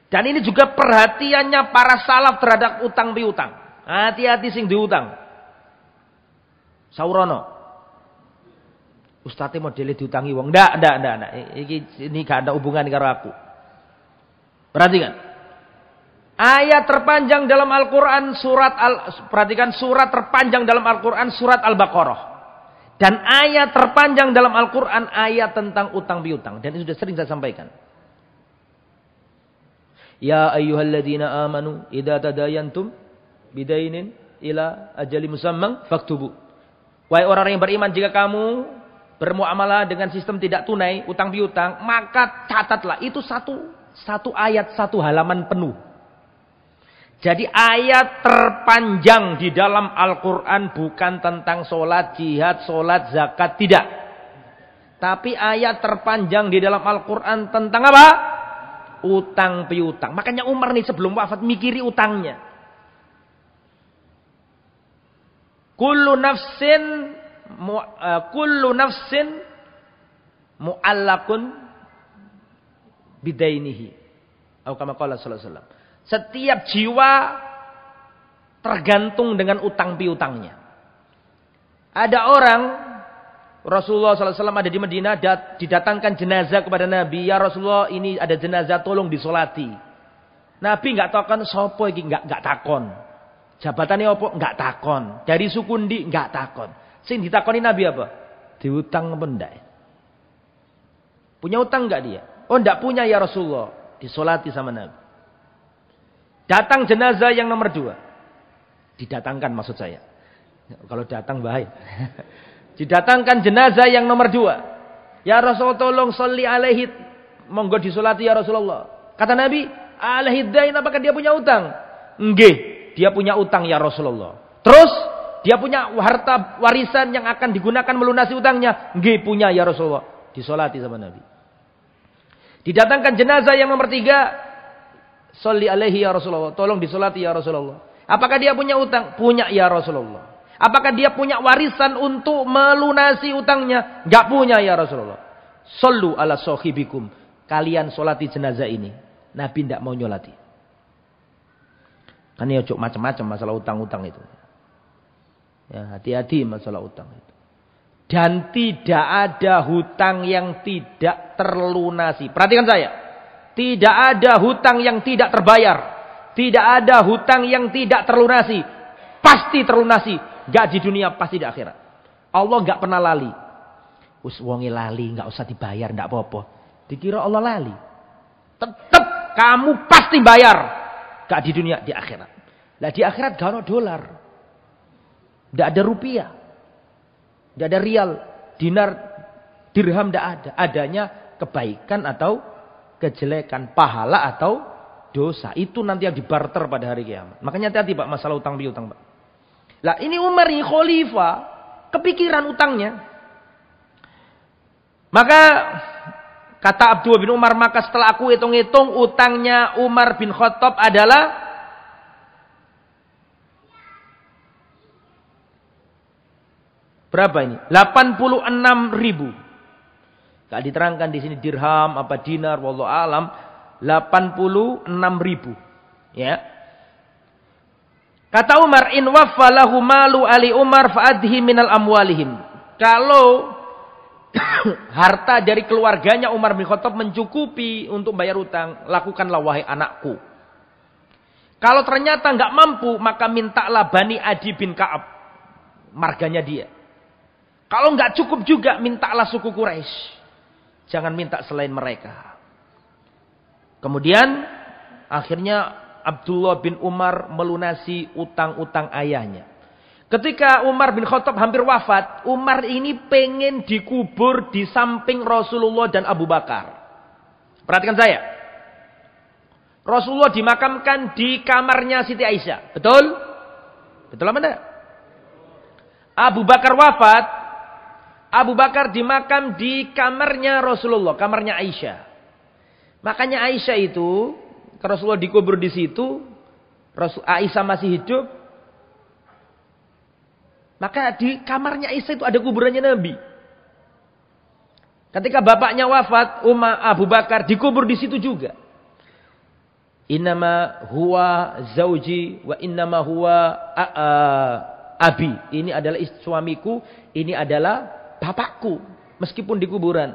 Dan ini juga perhatiannya para salaf terhadap utang piutang. Hati-hati sing diutang. Saurono. Ustadz modelnya diutangi wong. Ndak. Ini gak ada hubungan karo aku. Perhatikan. Ayat terpanjang dalam Al-Quran perhatikan surat terpanjang dalam Al-Quran surat Al-Baqarah. Dan ayat terpanjang dalam Al-Quran ayat tentang utang piutang. Dan ini sudah sering saya sampaikan. Ya ayyuhalladzina amanu idza tadayantum bidainin ila ajali musamman faktubu. Wahai orang yang beriman, jika kamu bermuamalah dengan sistem tidak tunai, utang piutang, maka catatlah itu satu ayat, satu halaman penuh. Jadi ayat terpanjang di dalam Al-Quran bukan tentang sholat, jihad, sholat, zakat, tidak. Tapi ayat terpanjang di dalam Al-Quran tentang apa? Utang piutang. Makanya Umar nih sebelum wafat mikiri utangnya. Kullu nafsin mu'allakun bidainihi. Atau kama qala sallallahu alaihi wasallam. Setiap jiwa tergantung dengan utang piutangnya. Ada orang, Rasulullah sallallahu alaihi wasallam ada di Madinah, didatangkan jenazah kepada Nabi. Ya Rasulullah, ini ada jenazah, tolong disolati. Nabi enggak takon sapa iki, enggak takon. Jabatannya apa? Enggak takon. Dari suku ndi? Enggak takon. Sing ditakoni Nabi apa? Diutang apa ndak? Punya utang enggak dia? Oh, enggak punya ya Rasulullah. Disolati sama Nabi. Datang jenazah yang nomor 2. Didatangkan maksud saya. Kalau datang bahaya. Didatangkan jenazah yang nomor 2. Ya Rasulullah, tolong sholli alaihi. Monggo disolati ya Rasulullah. Kata Nabi, alaihi dain, apakah dia punya utang? Nggih. Dia punya utang ya Rasulullah. Terus dia punya harta warisan yang akan digunakan melunasi utangnya. Nggih, punya ya Rasulullah. Disolati sama Nabi. Didatangkan jenazah yang nomor 3. Sholli alaihi ya Rasulullah. Tolong disolati ya Rasulullah. Apakah dia punya utang? Punya ya Rasulullah. Apakah dia punya warisan untuk melunasi utangnya? Enggak punya ya Rasulullah. Shollu ala sahibikum. Kalian solati jenazah ini. Nabi tidak mau nyolati. Kan ya cuk macam-macam masalah utang-utang itu. Ya, hati-hati masalah utang itu. Dan tidak ada hutang yang tidak terlunasi. Perhatikan saya. Tidak ada hutang yang tidak terbayar. Tidak ada hutang yang tidak terlunasi. Pasti terlunasi. Gak di dunia, pasti di akhirat. Allah gak pernah lali. Wonge lali, gak usah dibayar, gak apa-apa. Dikira Allah lali. Tetap kamu pasti bayar. Gak di dunia, di akhirat. Lah di akhirat gak ada dolar. Gak ada rupiah. Gak ada rial, dinar, dirham gak ada. Adanya kebaikan atau kejelekan, pahala atau dosa. Itu nanti yang dibarter pada hari kiamat. Makanya hati-hati Pak masalah utang piutang Pak. Lah ini Umar ini khalifah, kepikiran utangnya. Maka kata Abdullah bin Umar, maka setelah aku hitung-hitung utangnya Umar bin Khattab adalah berapa ini? 86.000. Gak diterangkan di sini dirham apa dinar, wallahu alam. 86.000. Ya. Kata Umar, in waffa lahu malu ali Umar fa'adhi minal amwalihim. Kalau harta dari keluarganya Umar bin Khattab mencukupi untuk bayar utang, lakukanlah wahai anakku. Kalau ternyata enggak mampu, maka mintalah Bani Adi bin Ka'ab, marganya dia. Kalau enggak cukup juga, mintalah suku Quraisy. Jangan minta selain mereka. Kemudian akhirnya Abdullah bin Umar melunasi utang-utang ayahnya. Ketika Umar bin Khattab hampir wafat, Umar ini pengen dikubur di samping Rasulullah dan Abu Bakar. Perhatikan saya. Rasulullah dimakamkan di kamarnya Siti Aisyah. Betul? Betul apa enggak? Abu Bakar wafat. Abu Bakar dimakam di kamarnya Rasulullah, kamarnya Aisyah. Makanya Aisyah itu, Rasulullah dikubur di situ, Aisyah masih hidup. Maka di kamarnya Aisyah itu ada kuburannya Nabi. Ketika bapaknya wafat, Abu Bakar dikubur di situ juga. Innama huwa zauji wa innama huwa abi. Ini adalah suamiku, ini adalah bapakku. Meskipun di kuburan.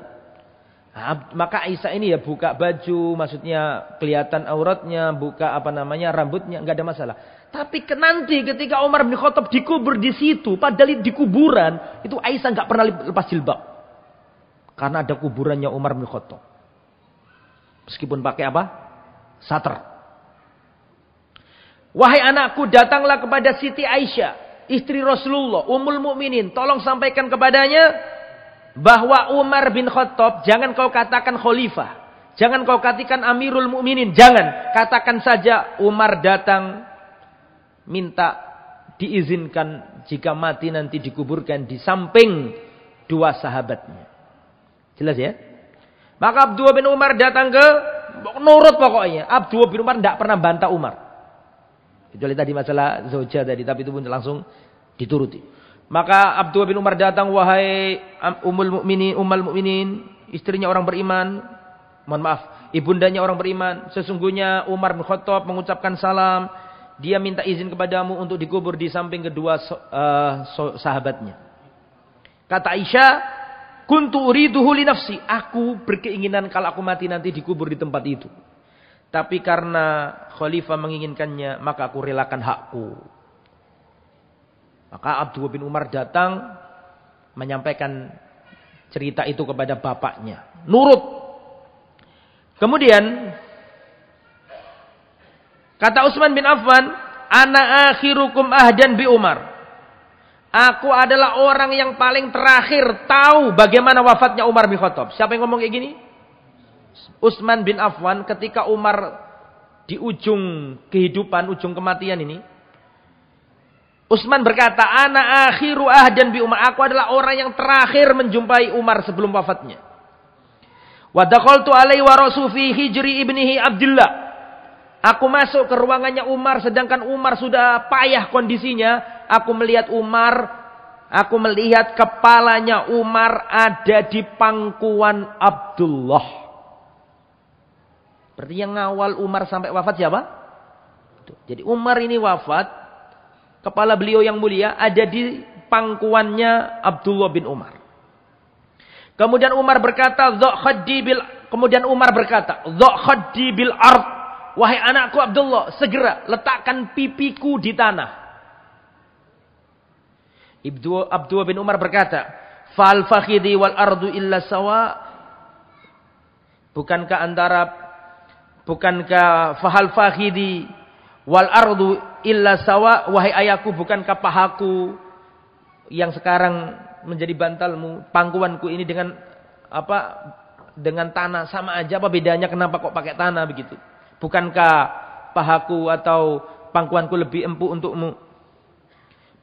Nah, maka Aisyah ini ya buka baju, maksudnya kelihatan auratnya, buka rambutnya, nggak ada masalah. Tapi nanti ketika Umar bin Khattab dikubur di situ, padahal di kuburan itu Aisyah nggak pernah lepas jilbab, karena ada kuburannya Umar bin Khattab. Meskipun pakai apa? Sater. Wahai anakku, datanglah kepada Siti Aisyah, istri Rasulullah, Ummul Mukminin, tolong sampaikan kepadanya bahwa Umar bin Khattab jangan kau katakan khalifah, jangan kau katakan Amirul Mukminin, jangan, katakan saja Umar datang minta diizinkan jika mati nanti dikuburkan di samping dua sahabatnya. Jelas ya? Maka Abdullah bin Umar datang ke, nurut pokoknya. Abdullah bin Umar tidak pernah bantah Umar. Kecuali tadi masalah zauja tadi, tapi itu pun langsung dituruti. Maka Abdullah bin Umar datang, wahai Ummul Mukminin, istrinya orang beriman, mohon maaf, ibundanya orang beriman, sesungguhnya Umar bin Khattab mengucapkan salam, dia minta izin kepadamu untuk dikubur di samping kedua sahabatnya. Kata Aisyah, kuntu uriduhu li nafsi, aku berkeinginan kalau aku mati nanti dikubur di tempat itu. Tapi karena khalifah menginginkannya, maka aku relakan hakku. Maka Abdullah bin Umar datang menyampaikan cerita itu kepada bapaknya. Nurut. Kemudian kata Utsman bin Affan, ana akhirukum ahdan bi Umar. Aku adalah orang yang paling terakhir tahu bagaimana wafatnya Umar bin Khattab. Siapa yang ngomong kayak gini? Utsman bin Affan ketika Umar di ujung kehidupan, ujung kematian ini. Utsman berkata, ana akhiru ahdan bi Umar. Aku adalah orang yang terakhir menjumpai Umar sebelum wafatnya. Wa dakhaltu alaihi wa rasu fi hijri ibnihi Abdullah. Aku masuk ke ruangannya Umar sedangkan Umar sudah payah kondisinya. Aku melihat kepalanya Umar ada di pangkuan Abdullah. Berarti yang ngawal Umar sampai wafat siapa? Jadi Umar ini wafat, kepala beliau yang mulia ada di pangkuannya Abdullah bin Umar. Kemudian Umar berkata, kemudian Umar berkata, "Dhaqaddi bil ard." Wahai anakku Abdullah, segera letakkan pipiku di tanah. Abdullah bin Umar berkata, "Fal fakhidhi wal ardu illa sawa." Bukankah fahal fakhidhi wal ardu illa sawa, wahai ayahku, bukankah pahaku yang sekarang menjadi bantalmu, pangkuanku ini dengan dengan tanah sama aja, apa bedanya, kenapa kok pakai tanah begitu? Bukankah pahaku atau pangkuanku lebih empuk untukmu?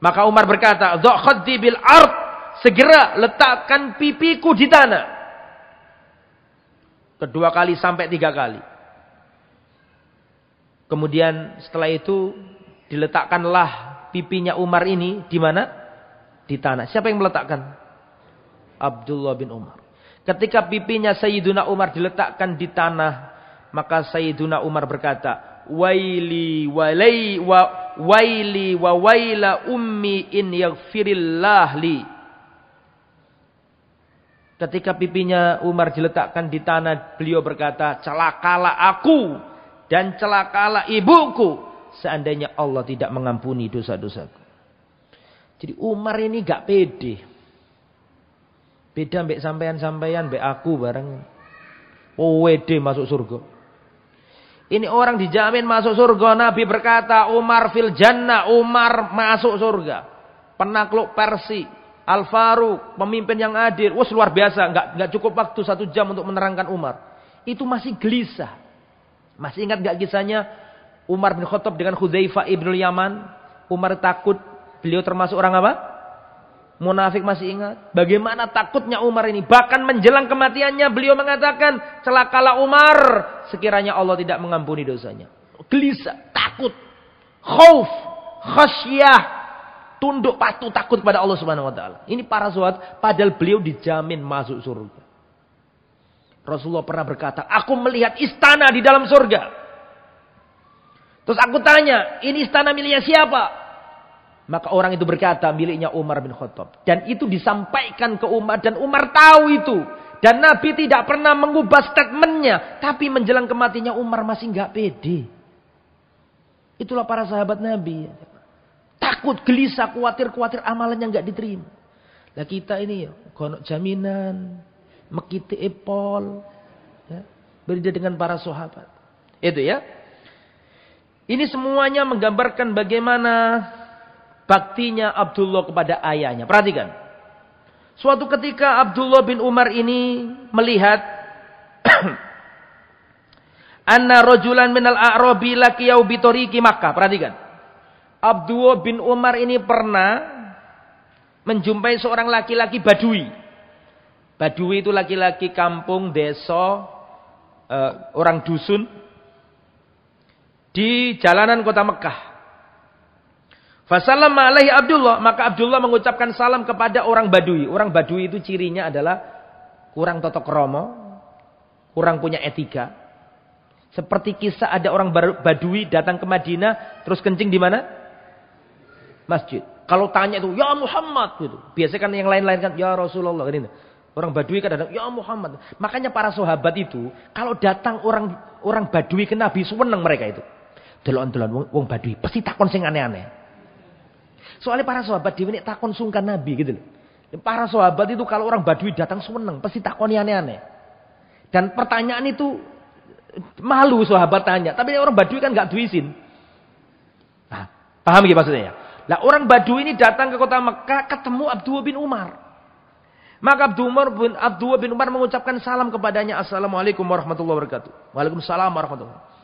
Maka Umar berkata, "Dhaqaddi bil ard." Segera letakkan pipiku di tanah. Kedua kali sampai 3 kali. Kemudian setelah itu diletakkanlah pipinya Umar ini di mana? Di tanah. Siapa yang meletakkan? Abdullah bin Umar. Ketika pipinya Sayyiduna Umar diletakkan di tanah, maka Sayyiduna Umar berkata, "Waili wa waila ummi in yaghfirillah li." Ketika pipinya Umar diletakkan di tanah, beliau berkata, "Celakalah aku dan celakalah ibuku seandainya Allah tidak mengampuni dosa-dosaku." Jadi Umar ini gak pede. Beda mbek sampean-sampean, mbek aku bareng. Oh, wede masuk surga. Ini orang dijamin masuk surga. Nabi berkata, Umar fil jannah, Umar masuk surga. Penakluk Persia, Al-Faruq, pemimpin yang adil. Wah, luar biasa. Enggak cukup waktu 1 jam untuk menerangkan Umar. Itu masih gelisah. Masih ingat enggak kisahnya Umar bin Khattab dengan Hudzaifah ibnul Yaman? Umar takut. Beliau termasuk orang apa? Munafik, masih ingat? Bagaimana takutnya Umar ini. Bahkan menjelang kematiannya beliau mengatakan, celakalah Umar sekiranya Allah tidak mengampuni dosanya. Gelisah, takut, khauf, khasyah, tunduk patuh takut pada Allah Subhanahu wa taala. Ini para sahabat padahal beliau dijamin masuk surga. Rasulullah pernah berkata, "Aku melihat istana di dalam surga." Terus aku tanya, "Ini istana miliknya siapa?" Maka orang itu berkata, miliknya Umar bin Khattab. Dan itu disampaikan ke Umar. Dan Umar tahu itu. Dan Nabi tidak pernah mengubah statementnya. Tapi menjelang kematiannya Umar masih nggak pede. Itulah para sahabat Nabi. Takut, gelisah, khawatir amalannya nggak diterima. Nah kita ini ya, gonok jaminan, mekite epol. Ya, berbeda dengan para sahabat. Itu ya. Ini semuanya menggambarkan bagaimana baktinya Abdullah kepada ayahnya. Perhatikan. Suatu ketika Abdullah bin Umar ini melihat anna rajulan minal a'rabi laqiyau bi tariqi Makkah. Perhatikan. Abdullah bin Umar ini pernah menjumpai seorang laki-laki Badui. Badui itu laki-laki kampung, desa, orang dusun di jalanan kota Mekah. Fasallama alaihi Abdullah, maka Abdullah mengucapkan salam kepada orang Badui. Orang Badui itu cirinya adalah kurang totok kromo, kurang punya etika. Seperti kisah ada orang Badui datang ke Madinah, terus kencing di mana? Masjid. Kalau tanya itu, ya Muhammad gitu. Biasanya kan yang lain-lain kan, ya Rasulullah gitu. Orang Badui kan datang, ya Muhammad. Makanya para sahabat itu, kalau datang orang Badui ke Nabi, seneng mereka itu. Delon-delon wong Badui, pasti takon sing aneh-aneh. Soalnya para sahabat dewe nek takon sungkan Nabi gitu loh. Para sahabat itu kalau orang Badui datang seneng, pasti takoni aneh-aneh. Dan pertanyaan itu malu sahabat tanya, tapi orang Badui kan enggak duisin. Nah, paham gitu maksudnya ya? Lah orang Badui ini datang ke kota Mekah ketemu Abdullah bin Umar. Maka Abdullah bin Umar mengucapkan salam kepadanya, Assalamualaikum warahmatullahi wabarakatuh. Waalaikumsalam warahmatullahi wabarakatuh.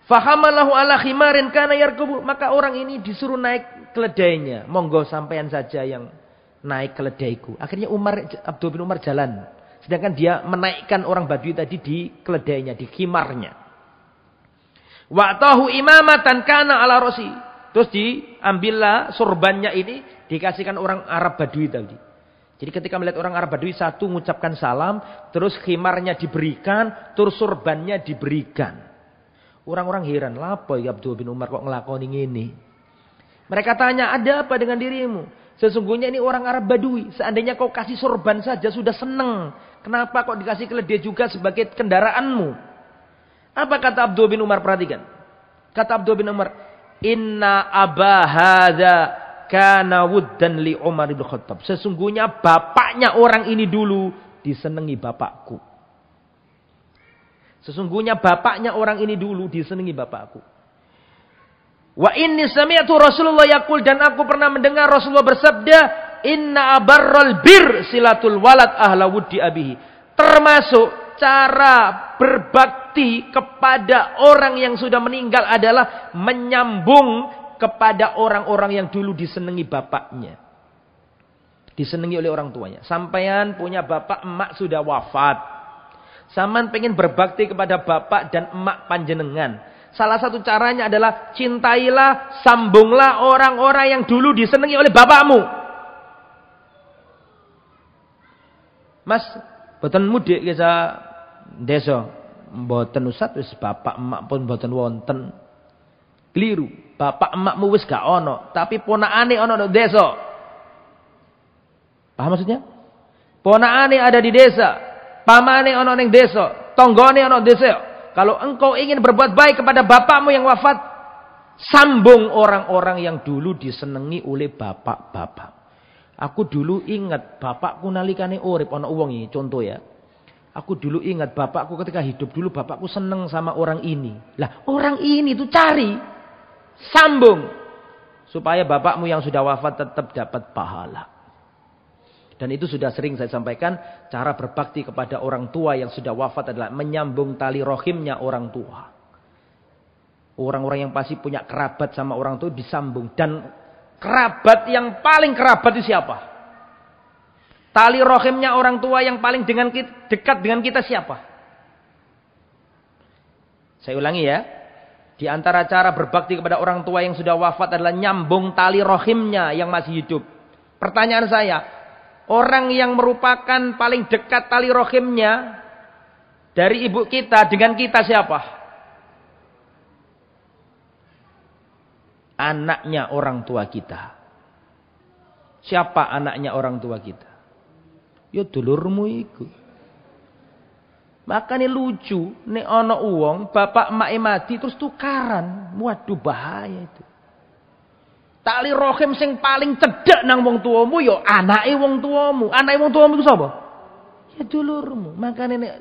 Fahamalahu ala khimarin kana yarkubu. Maka orang ini disuruh naik keledainya. Monggo sampean saja yang naik keledaiku. Akhirnya Abdullah bin Umar jalan. Sedangkan dia menaikkan orang Badui tadi di keledainya, di khimarnya. Wa'tahu imamatan kana ala rosi. Terus diambillah surbannya ini, dikasihkan orang Arab Badui tadi. Jadi ketika melihat orang Arab Badui, satu mengucapkan salam, terus khimarnya diberikan, terus surbannya diberikan. Orang-orang heran, lapo ya Abdullah bin Umar kok ngelakoni ini? Mereka tanya, ada apa dengan dirimu? Sesungguhnya ini orang Arab Badui. Seandainya kau kasih sorban saja sudah senang. Kenapa kok dikasih keledai juga sebagai kendaraanmu? Apa kata Abdullah bin Umar? Perhatikan. Kata Abdullah bin Umar, Inna aba hadza kana wuddan li Umar bin Khattab. Sesungguhnya bapaknya orang ini dulu disenangi bapakku. Sesungguhnya bapaknya orang ini dulu disenangi bapakku. Wa inni sami'tu Rasulullah yaqul, dan aku pernah mendengar Rasulullah bersabda, inna abarral bir silatul walad ahla wuddi abihi. Termasuk cara berbakti kepada orang yang sudah meninggal adalah menyambung kepada orang-orang yang dulu disenangi bapaknya. Disenangi oleh orang tuanya. Sampean punya bapak emak sudah wafat. Saman pengen berbakti kepada bapak dan emak panjenengan. Salah satu caranya adalah cintailah, sambunglah orang-orang yang dulu disenangi oleh bapakmu. Mas, boten mudik kisah desa. Boten usat wis bapak emak pun boten wonten. Keliru. Bapak emakmu wis gak ono, tapi ponakane ono di desa. Paham maksudnya? Ponakane ada di desa. Pamane ono ning desa, tonggone ono desa. Kalau engkau ingin berbuat baik kepada bapakmu yang wafat, sambung orang-orang yang dulu disenangi oleh bapak-bapak. Aku dulu ingat bapakku nalikane urip, ono wong iki contoh ya. Aku dulu ingat bapakku ketika hidup dulu bapakku seneng sama orang ini. Lah, orang ini tuh cari sambung supaya bapakmu yang sudah wafat tetap dapat pahala. Dan itu sudah sering saya sampaikan, cara berbakti kepada orang tua yang sudah wafat adalah menyambung tali rohimnya orang tua. Orang-orang yang pasti punya kerabat sama orang tua disambung. Dan kerabat yang paling kerabat itu siapa? Tali rohimnya orang tua yang paling dekat dengan kita siapa? Saya ulangi ya. Di antara cara berbakti kepada orang tua yang sudah wafat adalah nyambung tali rohimnya yang masih hidup. Pertanyaan saya, orang yang merupakan paling dekat tali rohimnya dari ibu kita dengan kita siapa? Anaknya orang tua kita. Siapa anaknya orang tua kita? Ya dulurmu iku. Makanya lucu, nek ana uang bapak emak mati terus tukaran. Waduh bahaya itu. Tali rohim sing paling cedhak nang wong tuamu ya anake wong tuamu. Anake wong tuamu iku sapa? Ya dulurmu. Makanya nek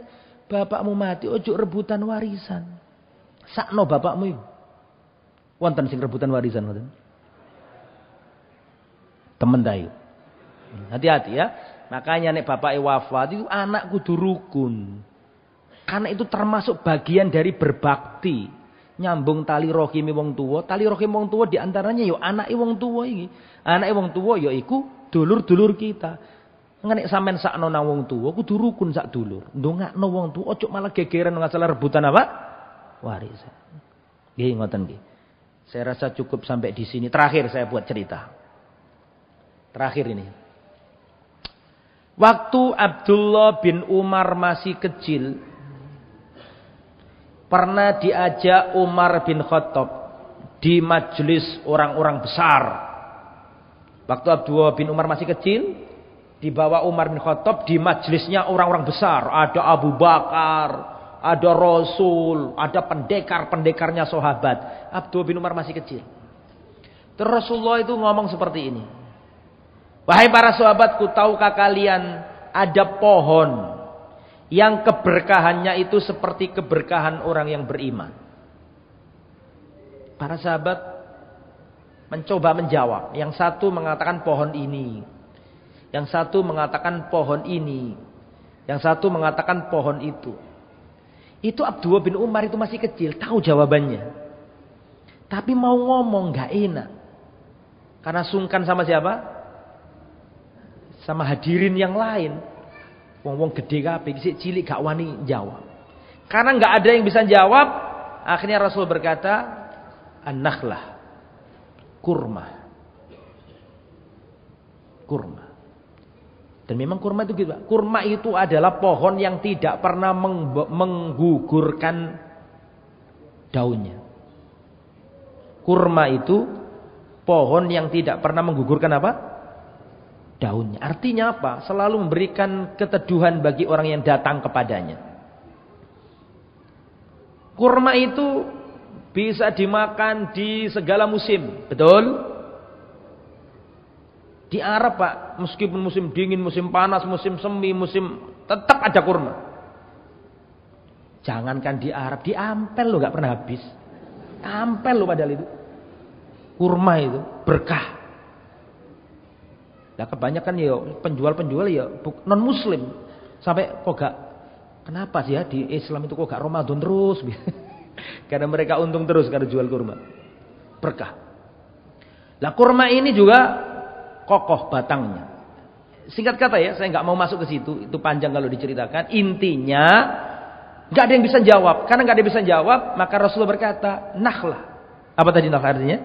bapakmu mati ojo rebutan warisan. Sakno bapakmu iku. Wonten sing rebutan warisan wonten. Temen ta iku. Hati-hati ya. Makanya nek bapake wafat itu anak kudu rukun. Anak itu termasuk bagian dari berbakti. Nyambung tali rahim wong tuwa. Tali rahim wong tuwa diantaranya yo anake wong tuwa iki. Anake wong tuwa ya iku dulur-dulur kita. Nek sampean sakno nang wong tuwa kudu rukun sak dulur. Ndongakno wong tuwa ojo malah gegeran masalah rebutan apa? Warisan. Nggih ngoten nggih. Saya rasa cukup sampai di sini. Terakhir saya buat cerita. Terakhir ini. Waktu Abdullah bin Umar masih kecil, pernah diajak Umar bin Khattab di majelis orang-orang besar. Waktu Abdullah bin Umar masih kecil, dibawa Umar bin Khattab di majelisnya orang-orang besar. Ada Abu Bakar, ada Rasul, ada pendekar-pendekarnya sahabat. Abdullah bin Umar masih kecil. Terus Rasulullah itu ngomong seperti ini. Wahai para sahabatku, tahukah kalian ada pohon yang keberkahannya itu seperti keberkahan orang yang beriman? Para sahabat mencoba menjawab. Yang satu mengatakan pohon ini. Yang satu mengatakan pohon ini. Yang satu mengatakan pohon itu. Itu Abdullah bin Umar itu masih kecil, tahu jawabannya. Tapi mau ngomong gak enak. Karena sungkan sama siapa? Sama hadirin yang lain. Wong-wong gede kabeh sik cilik gak wani jawab. Karena gak ada yang bisa jawab, akhirnya Rasul berkata, "An-nakhlah." Kurma. Kurma. Dan memang kurma itu gitu. Kurma itu adalah pohon yang tidak pernah menggugurkan daunnya. Kurma itu pohon yang tidak pernah menggugurkan apa? Daunnya. Artinya apa? Selalu memberikan keteduhan bagi orang yang datang kepadanya. Kurma itu bisa dimakan di segala musim. Betul? Di Arab Pak, meskipun musim dingin, musim panas, musim semi, tetap ada kurma. Jangankan di Arab, di Ampel lo gak pernah habis. Ampel lo padahal itu. Kurma itu berkah. Nah kebanyakan ya penjual-penjual ya non muslim. Sampai kok gak, kenapa sih ya di Islam itu kok gak Ramadan terus? Karena mereka untung terus karena jual kurma. Berkah. Lah kurma ini juga kokoh batangnya. Singkat kata ya, saya nggak mau masuk ke situ. Itu panjang kalau diceritakan. Intinya nggak ada yang bisa jawab. Karena nggak ada yang bisa jawab, maka Rasulullah berkata, nakhlah. Apa tadi nakhlah artinya?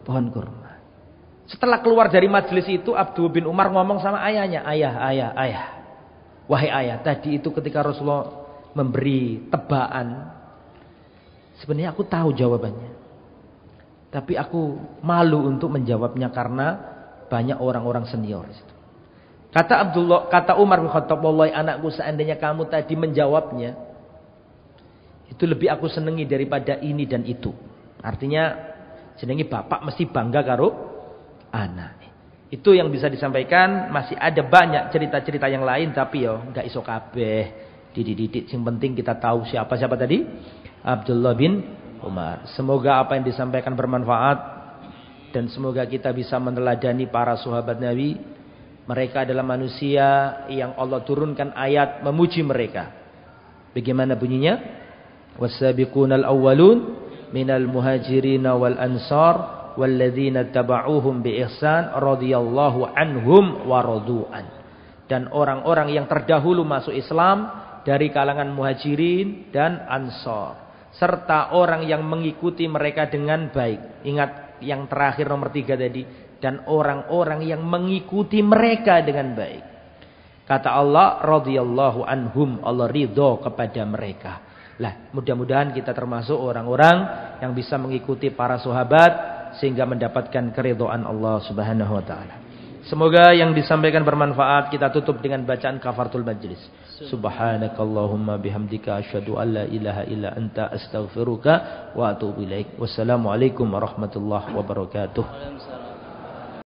Pohon kurma. Setelah keluar dari majelis itu, Abdullah bin Umar ngomong sama ayahnya, ayah. Wahai ayah, tadi itu ketika Rasulullah memberi tebaan, sebenarnya aku tahu jawabannya. Tapi aku malu untuk menjawabnya karena banyak orang-orang senior di situ. Kata Umar bin Khattab, wallahi anakku, seandainya kamu tadi menjawabnya, itu lebih aku senangi daripada ini dan itu. Artinya, senangi bapak mesti bangga karo anak. Itu yang bisa disampaikan. Masih ada banyak cerita-cerita yang lain, tapi yo nggak iso kabeh dididik. Yang penting kita tahu siapa tadi? Abdullah bin Umar. Semoga apa yang disampaikan bermanfaat dan semoga kita bisa meneladani para sahabat Nabi. Mereka adalah manusia yang Allah turunkan ayat memuji mereka. Bagaimana bunyinya? Was-sabiqunal awwalun minal muhajirin wal ansar walladzina taba'uuhum bi ihsan radhiyallahu anhum wa radu'an. Dan orang-orang yang terdahulu masuk Islam dari kalangan muhajirin dan ansar, serta orang yang mengikuti mereka dengan baik. Ingat yang terakhir nomor 3 tadi, dan orang-orang yang mengikuti mereka dengan baik. Kata Allah, radhiyallahu anhum, Allah ridho kepada mereka. Lah, mudah-mudahan kita termasuk orang-orang yang bisa mengikuti para sahabat sehingga mendapatkan keridhaan Allah Subhanahu wa taala. Semoga yang disampaikan bermanfaat. Kita tutup dengan bacaan kafaratul majlis. Subhanakallahumma bihamdika asyhadu an la ilaha illa anta astaghfiruka wa atubu ilaik. Wassalamualaikum warahmatullahi wabarakatuh.